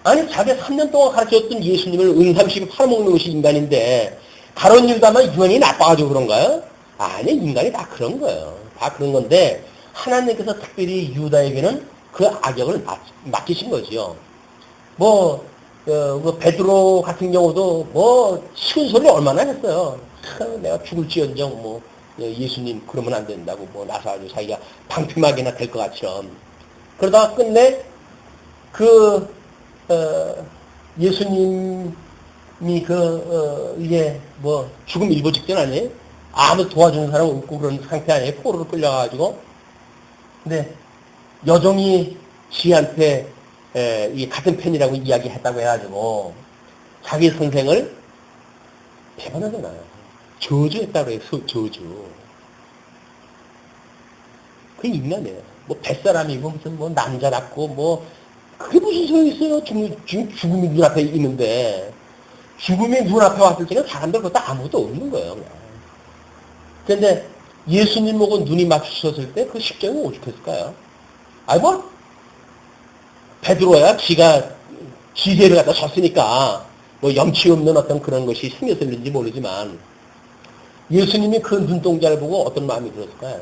아니 자기 3년 동안 가르쳤던 예수님을 은삼십이 팔아먹는 것이 인간인데 가론 유다만 유언이 나빠가지고 그런가요? 아니 인간이 다 그런 거예요. 다 그런 건데 하나님께서 특별히 유다에게는 그 악역을 맡기신 거지요. 베드로 같은 경우도 쉬운 소리를 얼마나 했어요. 내가 죽을지언정 예수님 그러면 안 된다고 나서가지고 자기가 방패막이나 될 것 같처럼 그러다가 끝내 예수님이 이게 죽음 일보 직전 아니에요? 아무 도와주는 사람 없고 그런 상태 아니에요? 포로로 끌려가가지고. 근데 여종이 지한테 이 같은 팬이라고 이야기했다고 해가지고 자기 선생을 배반하잖아요. 저주했다고 해요. 저주. 그게 인간이에요. 뱃사람이고 무슨 남자답고 그게 무슨 소용이 있어요. 지금 죽음이 눈앞에 있는데 죽음이 눈앞에 왔을 때는 사람들 그것도 아무것도 없는 거예요. 그냥. 그런데 예수님하고 눈이 마주쳤을 때 그 십자가가 오죽했을까요? 베드로야 지가 지혜를 갖다 줬으니까 염치 없는 어떤 그런 것이 생겼을는지 모르지만 예수님이 그 눈동자를 보고 어떤 마음이 들었을까요?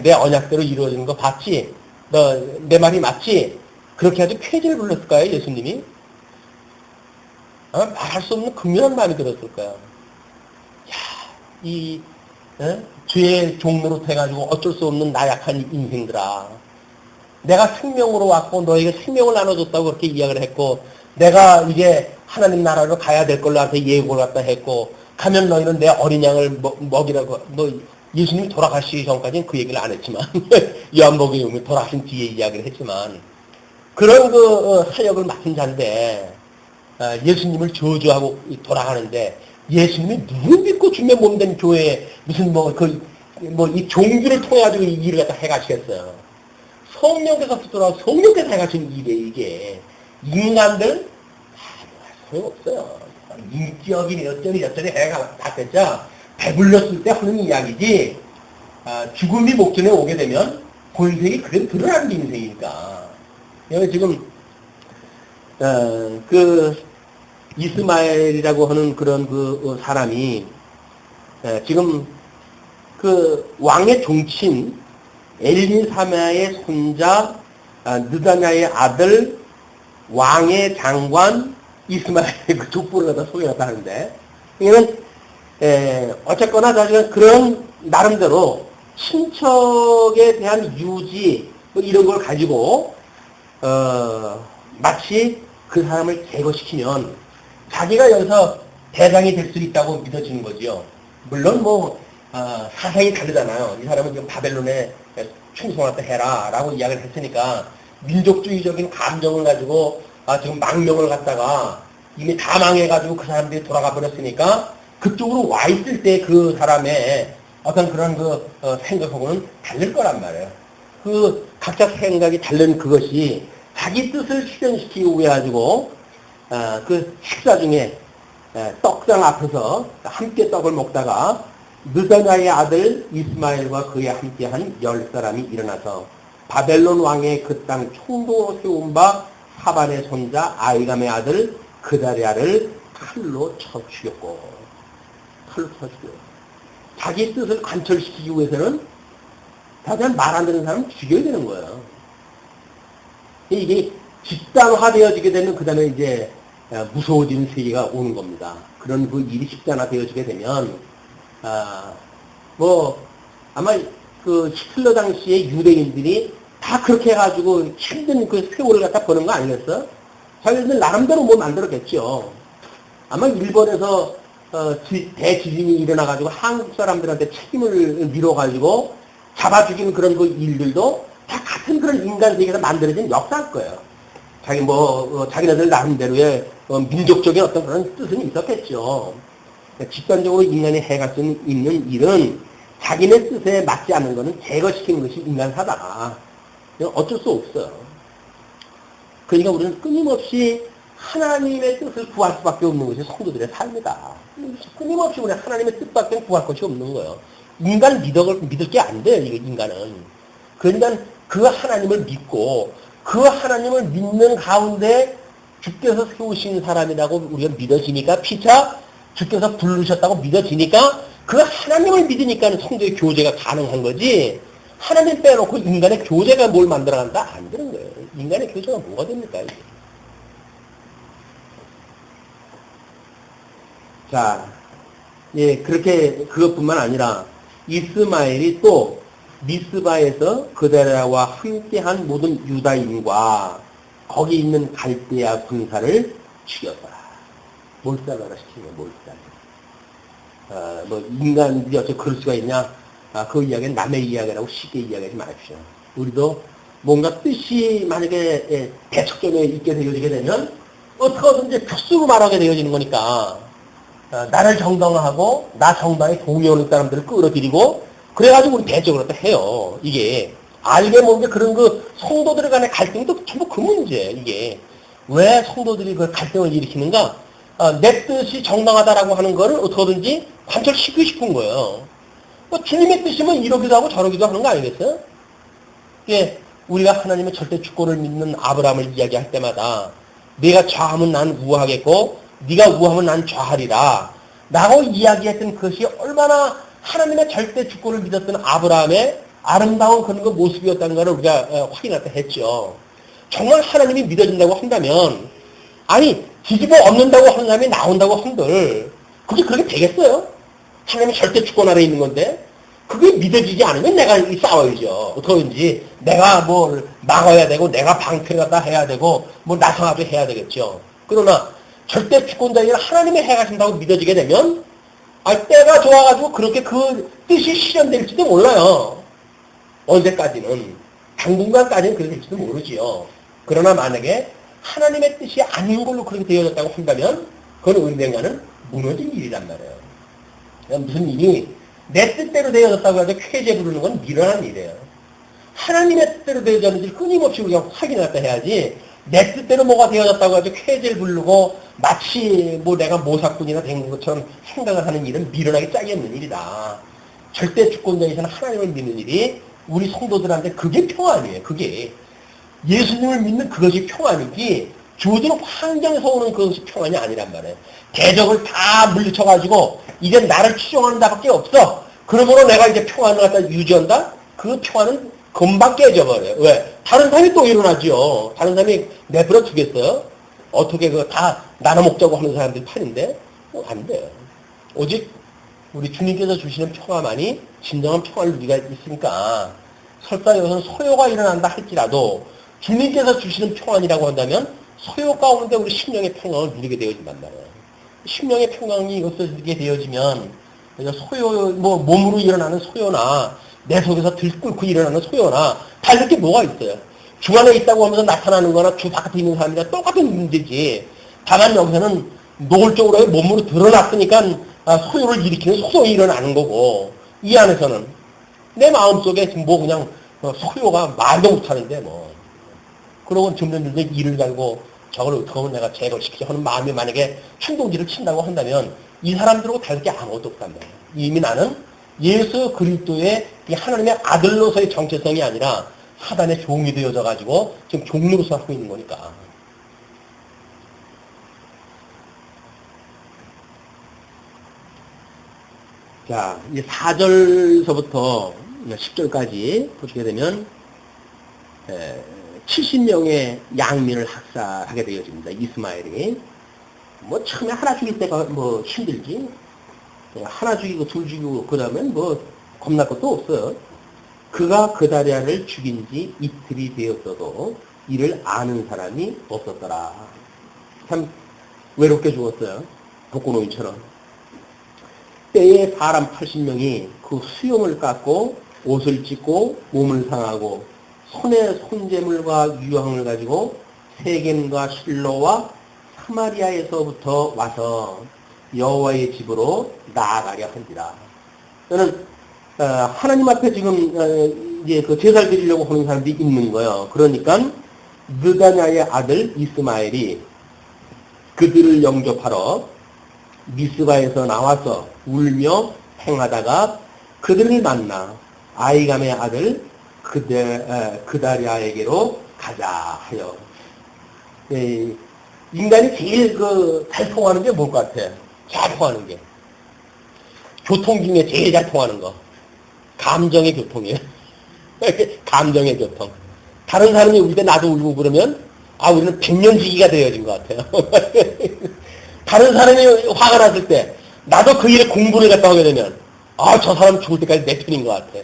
내 언약대로 이루어지는 거 봤지? 너 내 말이 맞지? 그렇게 아주 쾌지를 불렀을까요? 예수님이? 말할 수 없는 극렬한 마음이 들었을 거야. 죄의 종로로 돼가지고 어쩔 수 없는 나약한 인생들아. 내가 생명으로 왔고 너에게 생명을 나눠줬다고 그렇게 이야기를 했고 내가 이제 하나님 나라로 가야 될 걸로 나한테 예고를 갖다 했고 가면 너희는 내 어린 양을 먹이라고 예수님이 돌아가시기 전까지는 그 얘기를 안 했지만 요한복음에 돌아가신 뒤에 이야기를 했지만 그런 사역을 맡은 자인데 예수님을 저주하고 돌아가는데 예수님이 누구 믿고 주님의 몸된 교회에 무슨 뭐 이 종교를 통해 가지고 이 일을 갖다 해가시겠어요. 성령께서 붙들어 성령께서 해가신 일이에요. 이게 인간들 소용없어요. 인격이니 어쩌니 저쩌니 해가 다 됐자 배불렸을 때 하는 이야기지. 죽음이 목전에 오게 되면 본색이 그대로 드러나는 게 인생이니까. 여기 지금 그 이스마엘이라고 하는 그런 그 사람이 지금 그 왕의 종친 엘리사마의 손자 느다냐의 아들 왕의 장관 이스마엘 그 족보를 갖다 소개했다 하는데 이거는 어쨌거나 사실은 그런 나름대로 친척에 대한 유지 뭐 이런 걸 가지고 마치 그 사람을 제거시키면 자기가 여기서 대장이 될 수 있다고 믿어지는 거지요. 물론 뭐 사상이 다르잖아요. 이 사람은 지금 바벨론에 충성하다 해라 라고 이야기를 했으니까 민족주의적인 감정을 가지고 지금 망명을 갖다가 이미 다 망해가지고 그 사람들이 돌아가 버렸으니까 그쪽으로 와 있을 때 그 사람의 어떤 그런 그 생각하고는 다를 거란 말이에요. 그 각자 생각이 다른 그것이 자기 뜻을 실현시키기 위해 가지고 그 식사 중에 떡상 앞에서 함께 떡을 먹다가 느다냐의 아들 이스마엘과 그에 함께한 10사람이 일어나서 바벨론 왕의 그 땅 총독으로 세운 바 사반의 손자 아이감의 아들 그다리아를 칼로 쳐 죽였고 자기 뜻을 관철시키기 위해서는 다들 말 안 듣는 사람은 죽여야 되는 거예요. 이게 집단화되어지게 되면 그 다음에 이제 무서워지는 세계가 오는 겁니다. 그런 그 일이 집단화되어지게 되면 뭐 아마 그 히틀러 당시에 유대인들이 다 그렇게 해가지고 힘든 그 세월을 갖다 버는 거 아니겠어? 자기들 나름대로 뭐 만들었겠죠. 아마 일본에서 대지진이 일어나가지고 한국 사람들한테 책임을 밀어가지고 잡아 죽이는 그런 그 일들도 다 같은 그런 인간 세계에서 만들어진 역사일 거예요. 자기네들 나름대로의 민족적인 어떤 그런 뜻은 있었겠죠. 집단적으로 인간이 해갈 수 있는 일은 자기네 뜻에 맞지 않는 것은 제거시키는 것이 인간사다. 어쩔 수 없어요. 그러니까 우리는 끊임없이 하나님의 뜻을 구할 수밖에 없는 것이 성도들의 삶이다. 끊임없이 우리는 하나님의 뜻밖에 구할 것이 없는 거예요. 인간을 믿을 게 안 돼요, 인간은. 그러니까 그 하나님을 믿고 그 하나님을 믿는 가운데 주께서 세우신 사람이라고 우리가 믿어지니까 피차 주께서 부르셨다고 믿어지니까 그 하나님을 믿으니까 성도의 교제가 가능한 거지. 하나님 빼놓고 인간의 교제가 뭘 만들어간다? 안 되는 거예요. 인간의 교제가 뭐가 됩니까? 이게? 자, 예, 그렇게 그것뿐만 아니라 이스마엘이 또 미스바에서 그다리아와 함께한 모든 유다인과 거기 있는 갈대아 군사를 죽였더라. 몰살하라 시키면 몰살. 뭐 인간들이 어째 그럴 수가 있냐? 그 이야기는 남의 이야기라고 쉽게 이야기하지 마십시오. 우리도 뭔가 뜻이 만약에 대척점에 있게 되어지게 되면 어떻게든지 격수로 말하게 되어지는 거니까 나를 정당화하고 나 정당에 동의하는 사람들을 끌어들이고 그래가지고 우리 대적을 해요. 이게 알게 모르게 그런 그 성도들 간의 갈등도 전부 그 문제. 이게 왜 성도들이 그 갈등을 일으키는가? 내 뜻이 정당하다라고 하는 거를 어떻게든지 관철시키고 싶은 거예요. 뭐 주님의 뜻이면 이러기도 하고 저러기도 하는 거 아니겠어요? 예, 우리가 하나님의 절대 주권을 믿는 아브라함을 이야기할 때마다 네가 좌하면 난 우하겠고 네가 우하면 난 좌하리라 라고 이야기했던 것이 얼마나 하나님의 절대 주권을 믿었던 아브라함의 아름다운 그런 그 모습이었다는 것을 우리가 확인할 때 했죠. 정말 하나님이 믿어진다고 한다면 아니 뒤집어 엎는다고 하는 사람이 나온다고 한들 그게 그렇게 되겠어요? 하나님이 절대 주권 아래 있는 건데 그게 믿어지지 않으면 내가 싸워야죠. 어떻게든지 내가 뭘 막아야 되고 내가 방패를 갖다 해야 되고 뭐 나서가도 해야 되겠죠. 그러나 절대 주권자인 하나님이 해가신다고 믿어지게 되면 때가 좋아가지고 그렇게 그 뜻이 실현될지도 몰라요. 언제까지는 당분간까지는 그렇게 될지도 모르지요. 그러나 만약에 하나님의 뜻이 아닌 걸로 그렇게 되어졌다고 한다면 그건 은행과는 무너진 일이란 말이에요. 무슨 일이 내 뜻대로 되어졌다고 해서 쾌재 부르는 건 미련한 일이에요. 하나님의 뜻대로 되어졌는지 끊임없이 그냥 확인했다 해야지, 내 뜻대로 뭐가 되어졌다고 해서 쾌재를 부르고 마치 뭐 내가 모사꾼이나 된 것처럼 생각을 하는 일은 미련하게 짝이 없는 일이다. 절대 주권자이신 하나님을 믿는 일이 우리 성도들한테 그게 평안이에요. 그게 예수님을 믿는 그것이 평안이지, 주어진 환경에서 오는 그것이 평안이 아니란 말이에요. 대적을 다 물리쳐가지고 이제 나를 추종한다밖에 없어. 그러므로 내가 이제 평안을 갖다 유지한다? 그 평안은 금방 깨져버려요. 왜? 다른 사람이 또 일어나죠. 다른 사람이 내버려 두겠어요? 어떻게 그거 다 나눠 먹자고 하는 사람들 판인데? 안 돼요. 오직 우리 주님께서 주시는 평화만이 진정한 평화를 누리가 있으니까, 설사 여기서는 소요가 일어난다 할지라도 주님께서 주시는 평안이라고 한다면 소요 가운데 우리 심령의 평강을 누리게 되어진단 말이에요. 심령의 평강이 이것들게 되어지면, 소요, 뭐 몸으로 일어나는 소요나 내 속에서 들끓고 일어나는 소요나 다를 게 뭐가 있어요. 주 안에 있다고 하면서 나타나는 거나 주 바깥에 있는 사람이랑 똑같은 문제지. 다만 여기서는 노골적으로 몸으로 드러났으니까 소요를 일으키는 소동이 일어나는 거고, 이 안에서는 내 마음속에 지금 뭐 그냥 소요가 말도 못하는데 뭐. 그러고 점점 일을 갈고 저걸 어떻게 하면 내가 제거시키자 하는 마음이 만약에 충동지를 친다고 한다면 이 사람들하고 다를 게 아무것도 없단 말이에요. 이미 나는 예수 그리스도의 이 하나님의 아들로서의 정체성이 아니라 사단의 종이 되어져 가지고 지금 종로로서 하고 있는 거니까. 자, 이제 4절서부터 10절까지 보시게 되면 70명의 양민을 학살하게 되어집니다. 이스마엘이. 뭐 처음에 하나 죽일 때가 뭐 힘들지. 하나 죽이고 둘 죽이고 그러면 뭐 겁날 것도 없어요. 그가 그다리아를 죽인 지 이틀이 되었어도 이를 아는 사람이 없었더라. 참 외롭게 죽었어요. 독거노인처럼. 때에 사람 80명이 그 수염을 깎고 옷을 찢고 몸을 상하고 손에 손재물과 유황을 가지고 세겜과 실로와 사마리아에서부터 와서 여호와의 집으로 나아가려 한지라. 저는 하나님 앞에 지금 이제 그 제사를 드리려고 하는 사람들이 있는 거예요. 그러니까 느다냐의 아들 이스마엘이 그들을 영접하러 미스바에서 나와서 울며 행하다가 그들을 만나 아이감의 아들 그다리아에게로 가자 하여. 인간이 제일 잘 통하는 게 뭘 것 같아? 잘 통하는 게. 교통 중에 제일 잘 통하는 거. 감정의 교통이에요. 감정의 교통. 다른 사람이 울 때 나도 울고 그러면, 우리는 백년지기가 되어진 것 같아요. 다른 사람이 화가 났을 때, 나도 그 일에 공부를 갖다 하게 되면, 저 사람 죽을 때까지 내 편인 것 같아.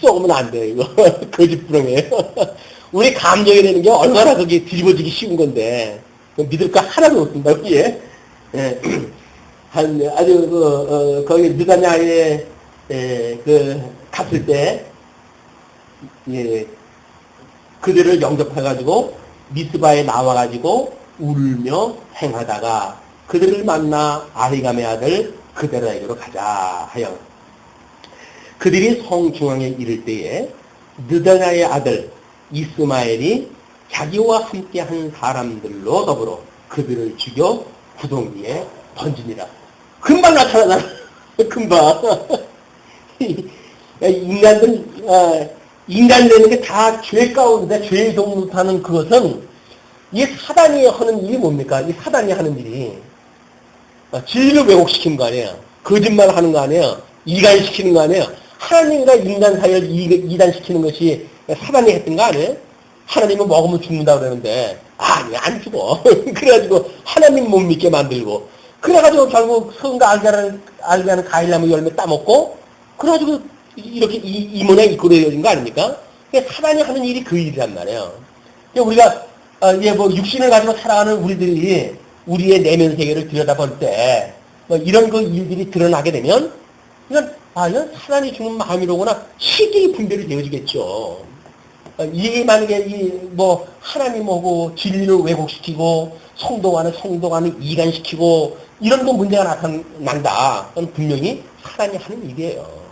썩으면 안 돼, 이거. 거짓부렁이에요. 우리 감정이 되는 게 얼마나 그게 뒤집어지기 쉬운 건데, 믿을 거 하나도 없습니다, 그게. 아주, 거기 느다냐에, 갔을 때, 그들을 영접해가지고, 미스바에 나와가지고, 울며 행하다가, 그들을 만나 아히감의 아들 그다리아에게로 가자 하여. 그들이 성 중앙에 이를 때에, 느다냐의 아들 이스마엘이 자기와 함께 한 사람들로 더불어 그들을 죽여 구덩 위에 던지니라. 금방 나타나잖아. 금방. 인간 되는 게 다 죄 가운데 죄의 동못하는 그것은 이 사단이 하는 일이 뭡니까? 이 사단이 하는 일이 진리를 왜곡시키는 거 아니에요. 거짓말 하는 거 아니에요. 이간시키는 거 아니에요. 하나님과 인간 사이를 이단시키는 것이 사단이 했던 거 아니에요? 하나님은 먹으면 죽는다 그러는데 아니 안 죽어. 그래가지고 하나님 못 믿게 만들고 그래가지고 결국 성가 알게 하는 과일나무 열매 따먹고 그래가지고 이렇게 이 모양이 이끌어진 거 아닙니까? 사단이 하는 일이 그 일이란 말이에요. 우리가 이제 뭐 육신을 가지고 살아가는 우리들이 우리의 내면 세계를 들여다볼 때 뭐 이런 그 일들이 드러나게 되면 이건 사단이 주는 마음이로구나 실질이 분별이 되어지겠죠. 이게 만약에 하나님하고 진리를 왜곡시키고 성도와는 이간시키고 이런 거 문제가 나타난다. 그건 분명히 사단이 하는 일이에요.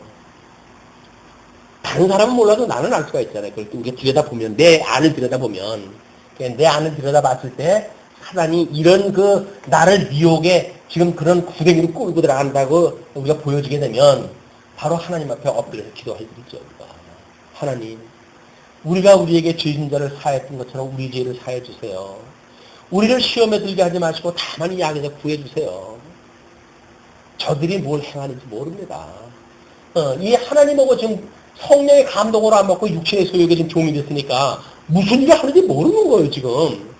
다른 사람은 몰라도 나는 알 수가 있잖아요. 그렇게 우리가 들여다보면, 내 안을 들여다보면, 내 안을 들여다봤을 때 사단이 이런 그 나를 미혹에 지금 그런 구덩이로 끌고 들어간다고 우리가 보여지게 되면 바로 하나님 앞에 엎드려서 기도할 일이죠. 우리가. 하나님, 우리가 우리에게 죄진 자를 사했던 것처럼 우리 죄를 사해 주세요. 우리를 시험에 들게 하지 마시고 다만 이 악에서 구해 주세요. 저들이 뭘 행하는지 모릅니다. 이 하나님하고 지금 성령의 감동으로 안 받고 육신의 소욕에 지금 종이 됐으니까 무슨 일을 하는지 모르는 거예요, 지금.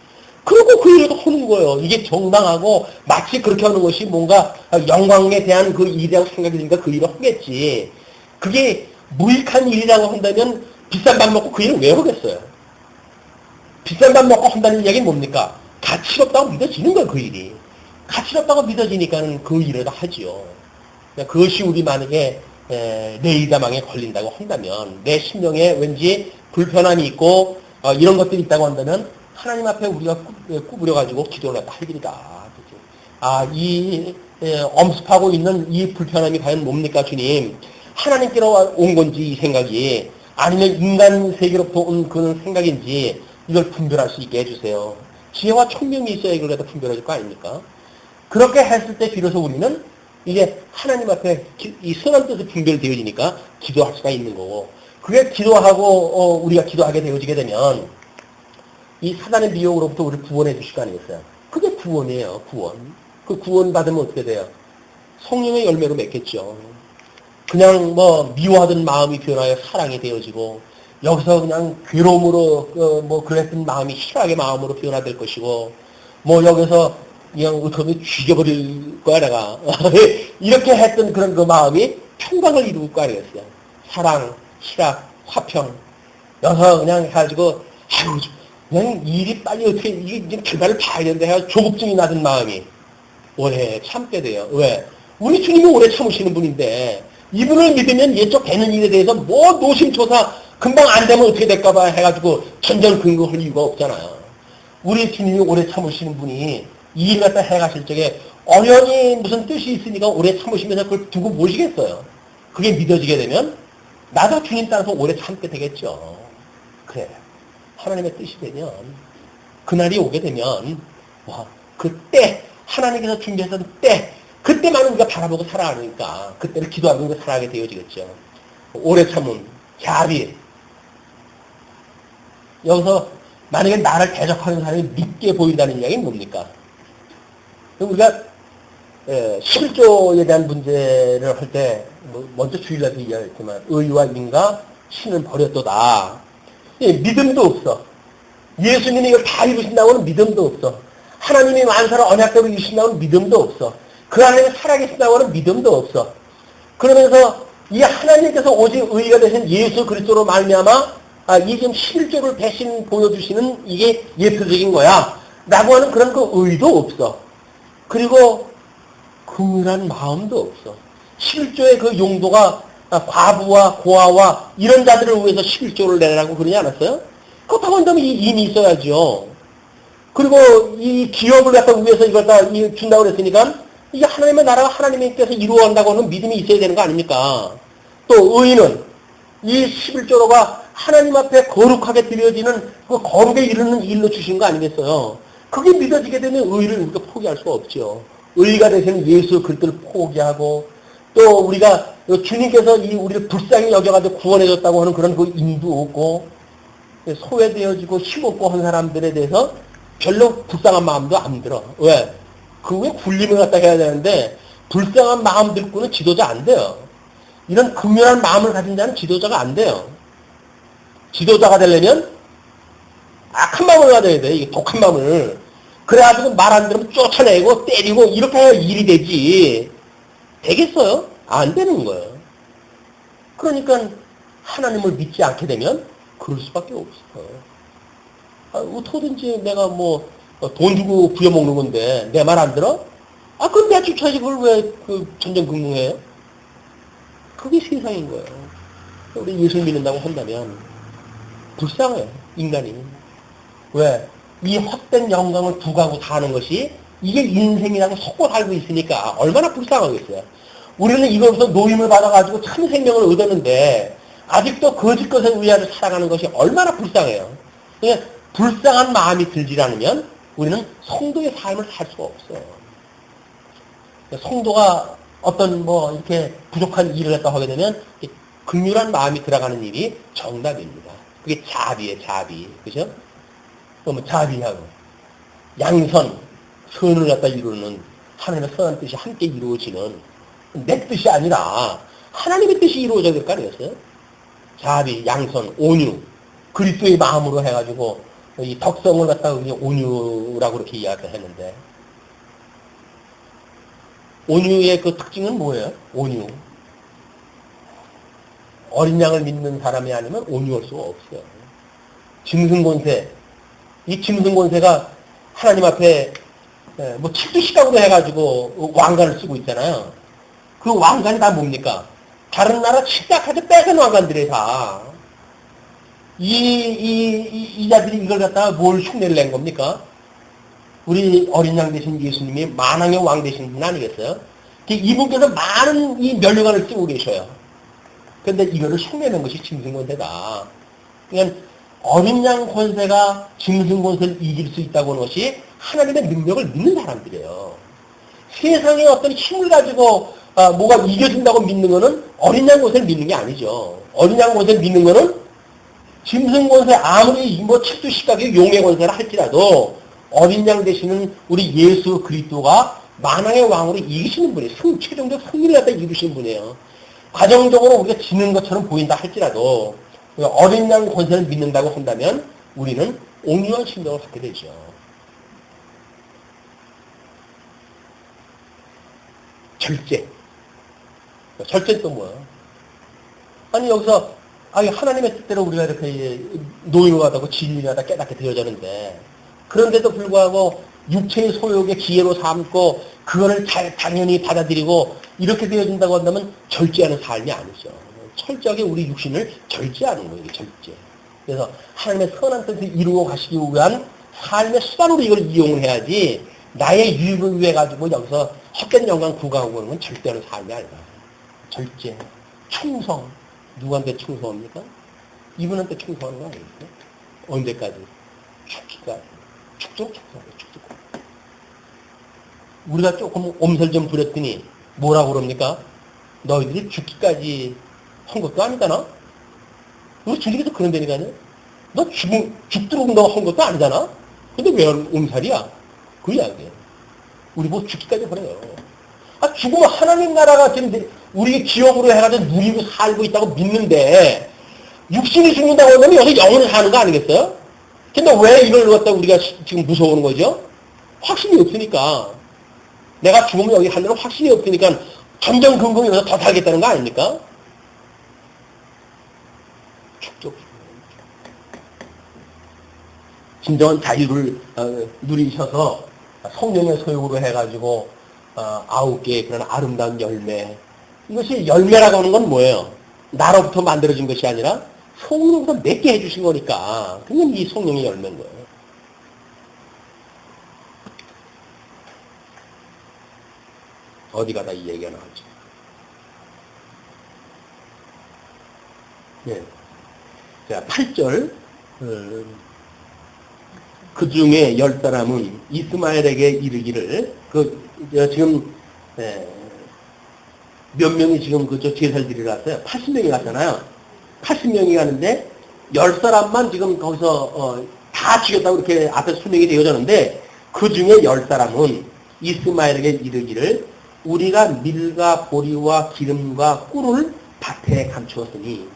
그리고 그 일을 하는 거예요. 이게 정당하고 마치 그렇게 하는 것이 뭔가 영광에 대한 그 일이라고 생각이 드니까 그 일을 하겠지. 그게 무익한 일이라고 한다면 비싼 밥 먹고 그 일을 왜 하겠어요? 비싼 밥 먹고 한다는 이야기는 뭡니까? 가치롭다고 믿어지는 거예요, 그 일이. 가치롭다고 믿어지니까는 그 일을 하지요. 그것이 우리 만약에 내이다망에 걸린다고 한다면, 내 심령에 왠지 불편함이 있고 이런 것들이 있다고 한다면 하나님 앞에 우리가 구부려가지고 기도를 할 일이다. 이 엄습하고 있는 이 불편함이 과연 뭡니까, 주님? 하나님께로 온 건지 이 생각이, 아니면 인간 세계로부터 온 그런 생각인지 이걸 분별할 수 있게 해주세요. 지혜와 총명이 있어야 이걸 갖다 분별해줄 거 아닙니까? 그렇게 했을 때 비로소 우리는 이게 하나님 앞에 이 선한 뜻이 분별되어지니까 기도할 수가 있는 거고, 그게 기도하고 우리가 기도하게 되어지게 되면 이 사단의 미혹으로부터 우리를 구원해 주실 거 아니겠어요? 그게 구원이에요, 구원. 그 구원 받으면 어떻게 돼요? 성령의 열매로 맺겠죠. 그냥 뭐 미워하던 마음이 변하여 사랑이 되어지고, 여기서 그냥 괴로움으로 그랬던 마음이 희락의 마음으로 변화될 것이고, 뭐 여기서 그냥 어떻게 죽여버릴 거야 내가 이렇게 했던 그런 그 마음이 평강을 이루고 거 아니겠어요? 사랑, 희락, 화평. 여기서 그냥 해가지고 아유 그냥 일이 빨리 어떻게 이게 결과를 봐야 되는데 해서 조급증이 나던 마음이 오래 참게 돼요. 왜? 우리 주님이 오래 참으시는 분인데 이분을 믿으면 예쪽 되는 일에 대해서 뭐 노심초사 금방 안 되면 어떻게 될까봐 해가지고 전전긍긍할 이유가 없잖아요. 우리 주님이 오래 참으시는 분이 이 일 갖다 해가실 적에 어련히 무슨 뜻이 있으니까 오래 참으시면서 그걸 두고 모시겠어요. 그게 믿어지게 되면 나도 주님 따라서 오래 참게 되겠죠. 그래. 하나님의 뜻이 되면 그날이 오게 되면 그때 하나님께서 준비하신 때 그때만 우리가 바라보고 살아가니까 그때를 기도하고 살아가게 되어지겠죠. 오래 참음, 자비. 여기서 만약에 나를 대적하는 사람이 믿게 보인다는 이야기는 뭡니까? 우리가 11조에 대한 문제를 할 때 먼저 주일날도 이야기했지만 의와 인과 신은 버렸도다. 믿음도 없어. 예수님이 이걸 다 이루신다고는 믿음도 없어. 하나님이 만사를 언약대로 이루신다고는 믿음도 없어. 그 안에 살아계신다고는 믿음도 없어. 그러면서 이 하나님께서 오직 의가 되신 예수 그리스도로 말미암아 이 지금 11조를 대신 보여주시는 이게 예표적인 거야 라고 하는 그런 그 의도 없어. 그리고 긍휼한 마음도 없어. 11조의 그 용도가 과부와 고아와 이런 자들을 위해서 11조를 내라고 그러지 않았어요? 그렇다고 한다면 이미 있어야죠. 그리고 이 기업을 갖다 위해서 이걸 다 준다고 그랬으니까 이게 하나님의 나라가 하나님께서 이루어간다고 하는 믿음이 있어야 되는 거 아닙니까? 또 의인은 이 11조로가 하나님 앞에 거룩하게 드려지는 그 거룩에 이르는 일로 주신 거 아니겠어요? 그게 믿어지게 되면 의를 우리가 포기할 수가 없죠. 의가 되시는 예수 그리스도를 포기하고 또 우리가 주님께서 우리를 불쌍히 여겨가지고 구원해줬다고 하는 그런 그 인도 없고 소외되어지고 힘없고 한 사람들에 대해서 별로 불쌍한 마음도 안 들어. 왜? 그게 굴림을 갖다 해야 되는데 불쌍한 마음 들고는 지도자 안 돼요. 이런 긍휼한 마음을 가진 자는 지도자가 안 돼요. 지도자가 되려면 악한 마음을 가져야 돼. 이게 독한 마음을. 그래가지고 말 안 들으면 쫓아내고 때리고 이렇게 해야 일이 되지. 되겠어요? 안 되는 거예요. 그러니까 하나님을 믿지 않게 되면 그럴 수밖에 없어요. 어떻게든지 내가 돈 주고 부려먹는 건데 내 말 안 들어? 그럼 내 주차지 그걸 왜 전전긍긍해요? 그게 세상인 거예요. 우리 예수 믿는다고 한다면 불쌍해요, 인간이. 왜? 이 헛된 영광을 부가고 사는 것이 이게 인생이라고 속고 살고 있으니까 얼마나 불쌍하겠어요. 우리는 이거로서 노임을 받아가지고 참 생명을 얻었는데 아직도 거짓 것에 의하여 살아가는 것이 얼마나 불쌍해요. 그러니까 불쌍한 마음이 들지 않으면 우리는 성도의 삶을 살 수가 없어요. 성도가 어떤 뭐 이렇게 부족한 일을 했다 하게 되면 긍휼한 마음이 들어가는 일이 정답입니다. 그게 자비예요, 자비. 그죠? 뭐 자비하고 양선, 선을 갖다 이루는 하나님의 선한 뜻이 함께 이루어지는 내 뜻이 아니라 하나님의 뜻이 이루어져야 될 거 아니겠어요? 자비, 양선, 온유, 그리스도의 마음으로 해가지고 이 덕성을 갖다가 온유라고 그렇게 이야기했는데 온유의 그 특징은 뭐예요? 온유. 어린 양을 믿는 사람이 아니면 온유할 수가 없어요. 짐승권세. 이 짐승권세가 하나님 앞에 뭐 칠두시각으로 해가지고 왕관을 쓰고 있잖아요. 그 왕관이 다 뭡니까? 다른 나라 칠각하게 빼간 왕관들이 다. 이 자들이 이걸 갖다가 뭘 흉내를 낸 겁니까? 우리 어린 양 되신 예수님이 만왕의 왕 되신 분 아니겠어요? 이분께서 많은 이 면류관을 쓰고 계셔요. 그런데 이거를 흉내낸 것이 짐승권세다. 그러니까 어린 양 권세가 짐승권세를 이길 수 있다고 하는 것이 하나님의 능력을 믿는 사람들이에요. 세상에 어떤 힘을 가지고 뭐가 이겨진다고 믿는 거는 어린 양 권세를 믿는 게 아니죠. 어린 양 권세를 믿는 거는 짐승 권세 아무리 뭐 칠두시각의 용의 권세를 할지라도 어린 양 되시는 우리 예수 그리스도가 만왕의 왕으로 이기시는 분이에요. 최종적 승리를 갖다 이루시는 분이에요. 과정적으로 우리가 지는 것처럼 보인다 할지라도 어린 양 권세를 믿는다고 한다면 우리는 온유한 심정을 갖게 되죠. 절제. 절제는 또 뭐야? 아니 여기서 하나님의 뜻대로 우리가 이렇게 노임하다고 진리하다 깨닫게 되어졌는데 그런데도 불구하고 육체의 소욕의 기회로 삼고 그거를 당연히 받아들이고 이렇게 되어진다고 한다면 절제하는 삶이 아니죠. 철저하게 우리 육신을 절제하는 거예요. 절제. 그래서 하나님의 선한 뜻을 이루어 가시기 위한 삶의 수단으로 이걸 이용을 해야지 나의 유익을 위해 가지고 여기서 헛된 영광 구가하고 그러는 건 절대하는 삶이 아니다. 절제, 충성. 누구한테 충성합니까? 이분한테 충성하는 거 아니겠어요? 언제까지? 죽기까지. 죽도록 충성하고 죽도록. 우리가 조금 엄살 좀 부렸더니 뭐라고 그럽니까? 너희들이 죽기까지 한 것도 아니잖아? 우리 주님께서 그런 데니까요. 너 죽도록 너 한 것도 아니잖아? 근데 왜 엄살이야? 그 이야기예요. 우리 뭐 죽기까지 그래요. 죽으면 하나님 나라가 지금 우리 기업으로 해가지고 누리고 살고 있다고 믿는데 육신이 죽는다고 하면 여기서 영원히 사는 거 아니겠어요? 근데 왜 이걸 갖다 우리가 지금 무서워하는 거죠? 확신이 없으니까. 내가 죽으면 여기 하려는 확신이 없으니까 전전긍긍 여기서 더 살겠다는 거 아닙니까? 축적. 진정한 자유를 누리셔서 성령의 소욕으로 해가지고 9개의 그런 아름다운 열매. 이것이 열매라고 하는 건 뭐예요? 나로부터 만들어진 것이 아니라 성령으로부터 맺게 해주신 거니까. 그냥 이 성령의 열매인 거예요. 어디 가다 이 얘기가 나오죠. 네. 자, 8절. 그 중에 10사람은 이스마엘에게 이르기를, 지금, 몇 명이 지금 제사를 드리러 갔어요? 80명이 갔잖아요. 80명이 가는데, 10사람만 지금 거기서, 다 죽였다고 이렇게 앞에 수명이 되어졌는데, 그 중에 10사람은 이스마엘에게 이르기를, 우리가 밀과 보리와 기름과 꿀을 밭에 감추었으니,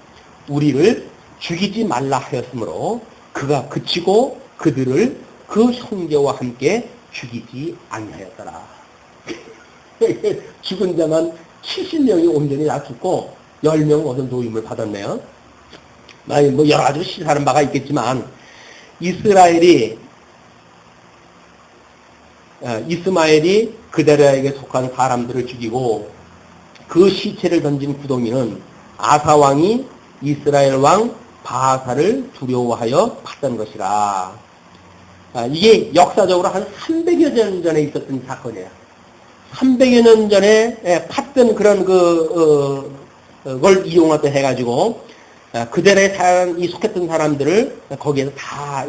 우리를 죽이지 말라 하였으므로, 그가 그치고 그들을 그 형제와 함께 죽이지 아니하였더라. 죽은 자만 70명이 온전히 다 죽고 10명은 어떤 노임을 받았네요. 뭐 여러 가지로 시사하는 바가 있겠지만 이스마엘이 그데라에게 속한 사람들을 죽이고 그 시체를 던진 구덩이는 아사왕이 이스라엘 왕 바하사를 두려워하여 봤던 것이라. 이게 역사적으로 한 300여 년 전에 있었던 사건이에요. 300여 년 전에 팠던 그런 걸 이용하다 해가지고 그전에 속했던 사람들을 거기에서 다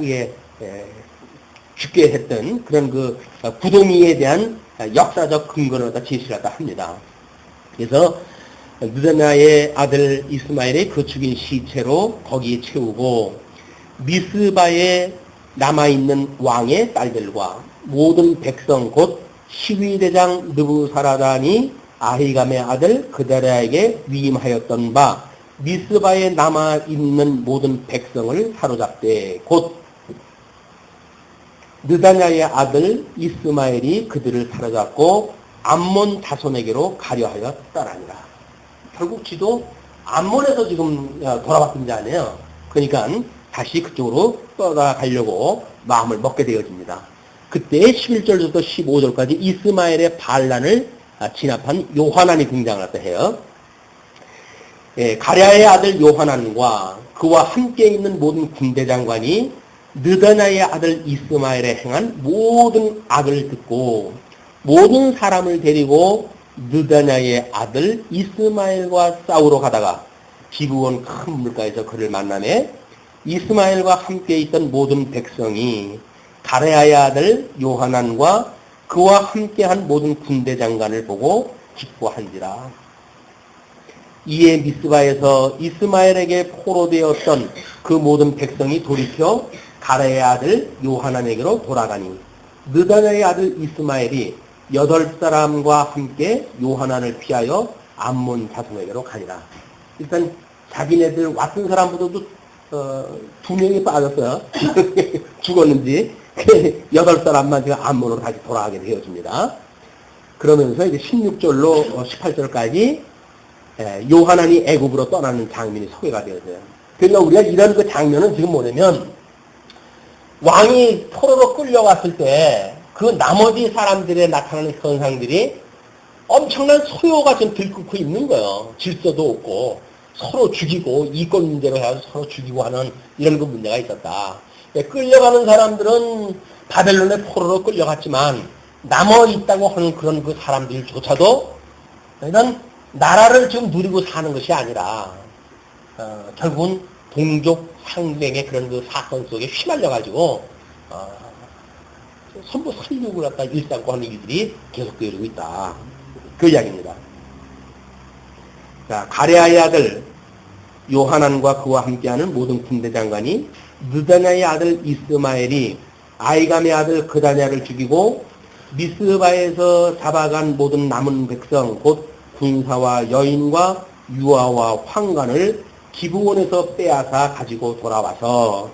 죽게 했던 그런 구덩이에 대한 역사적 근거를 제시하다 합니다. 그래서 느다냐의 아들 이스마엘의 그 죽인 시체로 거기에 채우고 미스바에 남아있는 왕의 딸들과 모든 백성 곧 시위대장 느부사라단이 아히감의 아들 그다랴에게 위임하였던 바 미스바에 남아있는 모든 백성을 사로잡되 곧 느다냐의 아들 이스마엘이 그들을 사로잡고 암몬 자손에게로 가려하여 떠나니라. 결국 지도 암몬에서 지금 돌아왔던 자네요. 그러니까 다시 그쪽으로 떠나가려고 마음을 먹게 되어집니다. 그때 11절부터 15절까지 이스마엘의 반란을 진압한 요하난이 등장을 해요. 가랴의 아들 요하난과 그와 함께 있는 모든 군대 장관이 느다냐의 아들 이스마엘에 행한 모든 악을 듣고 모든 사람을 데리고 느다냐의 아들 이스마엘과 싸우러 가다가 기브온 큰 물가에서 그를 만나매 이스마엘과 함께 있던 모든 백성이 가랴의 아들 요하난과 그와 함께한 모든 군대 장관을 보고 기뻐한지라. 이에 미스바에서 이스마엘에게 포로되었던 그 모든 백성이 돌이켜 가랴의 아들 요하난에게로 돌아가니 느다냐의 아들 이스마엘이 8사람과 함께 요하난을 피하여 암몬 자손에게로 가니라. 일단 자기네들 왔던 사람보다도 2명이 빠졌어요. 죽었는지 8사람만 지금 암몬으로 다시 돌아가게 되어집니다. 그러면서 이제 16절로 18절까지 요하난이 애굽으로 떠나는 장면이 소개가 되어져요. 그러니까 우리가 이런 그 장면은 지금 뭐냐면 왕이 포로로 끌려왔을 때 그 나머지 사람들의 나타나는 현상들이 엄청난 소요가 지금 들끓고 있는 거예요. 질서도 없고 서로 죽이고 이권 문제로 해서 서로 죽이고 하는 이런 그 문제가 있었다. 끌려가는 사람들은 바벨론의 포로로 끌려갔지만 남아 있다고 하는 그런 그 사람들조차도 일단 나라를 지금 누리고 사는 것이 아니라 결국은 동족 상맹의 그런 그 사건 속에 휘말려 가지고 선부 살육을 갖다 일삼고 하는 일들이 계속되고 있다. 그 이야기입니다. 자, 가랴의 아들 요하난과 그와 함께하는 모든 군대 장관이 느다냐의 아들 이스마엘이 아히감의 아들 그다냐를 죽이고 미스바에서 잡아간 모든 남은 백성 곧 군사와 여인과 유아와 황관을 기브온에서 빼앗아 가지고 돌아와서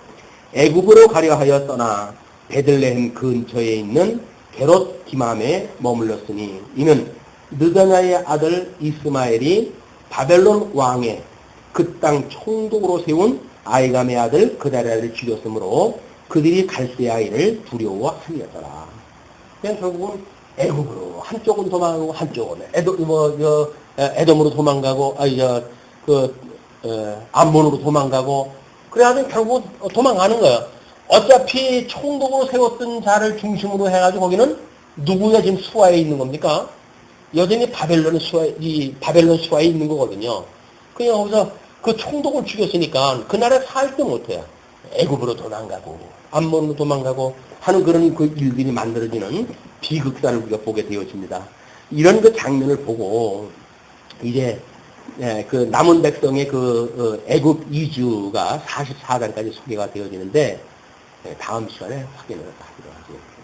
애굽으로 가려 하여 떠나 베들레헴 근처에 있는 게롯 기맘에 머물렀으니 이는 느다냐의 아들 이스마엘이 바벨론 왕의 그 땅 총독으로 세운 아히감의 아들 그다랴를 죽였으므로 그들이 갈대아이를 두려워하였더라. 그냥 결국은 애굽으로 한쪽은 도망가고 한쪽은 에돔으로 도망가고 암몬으로 도망가고 그래가지고 결국 도망가는 거예요. 어차피 총독으로 세웠던 자를 중심으로 해가지고 거기는 누구야 지금 수하에 있는 겁니까? 여전히 바벨론 수하에 있는 거거든요. 그냥 거기서 그 총독을 죽였으니까 그 나라에 살지 못해요. 애굽으로 도망가고 암몬으로 도망가고 하는 그런 그 일들이 만들어지는 비극사를 우리가 보게 되어집니다. 이런 그 장면을 보고 이제 그 남은 백성의 그 애굽 이주가 44장까지 소개가 되어지는데 다음 시간에 확인을 하도록 하겠습니다.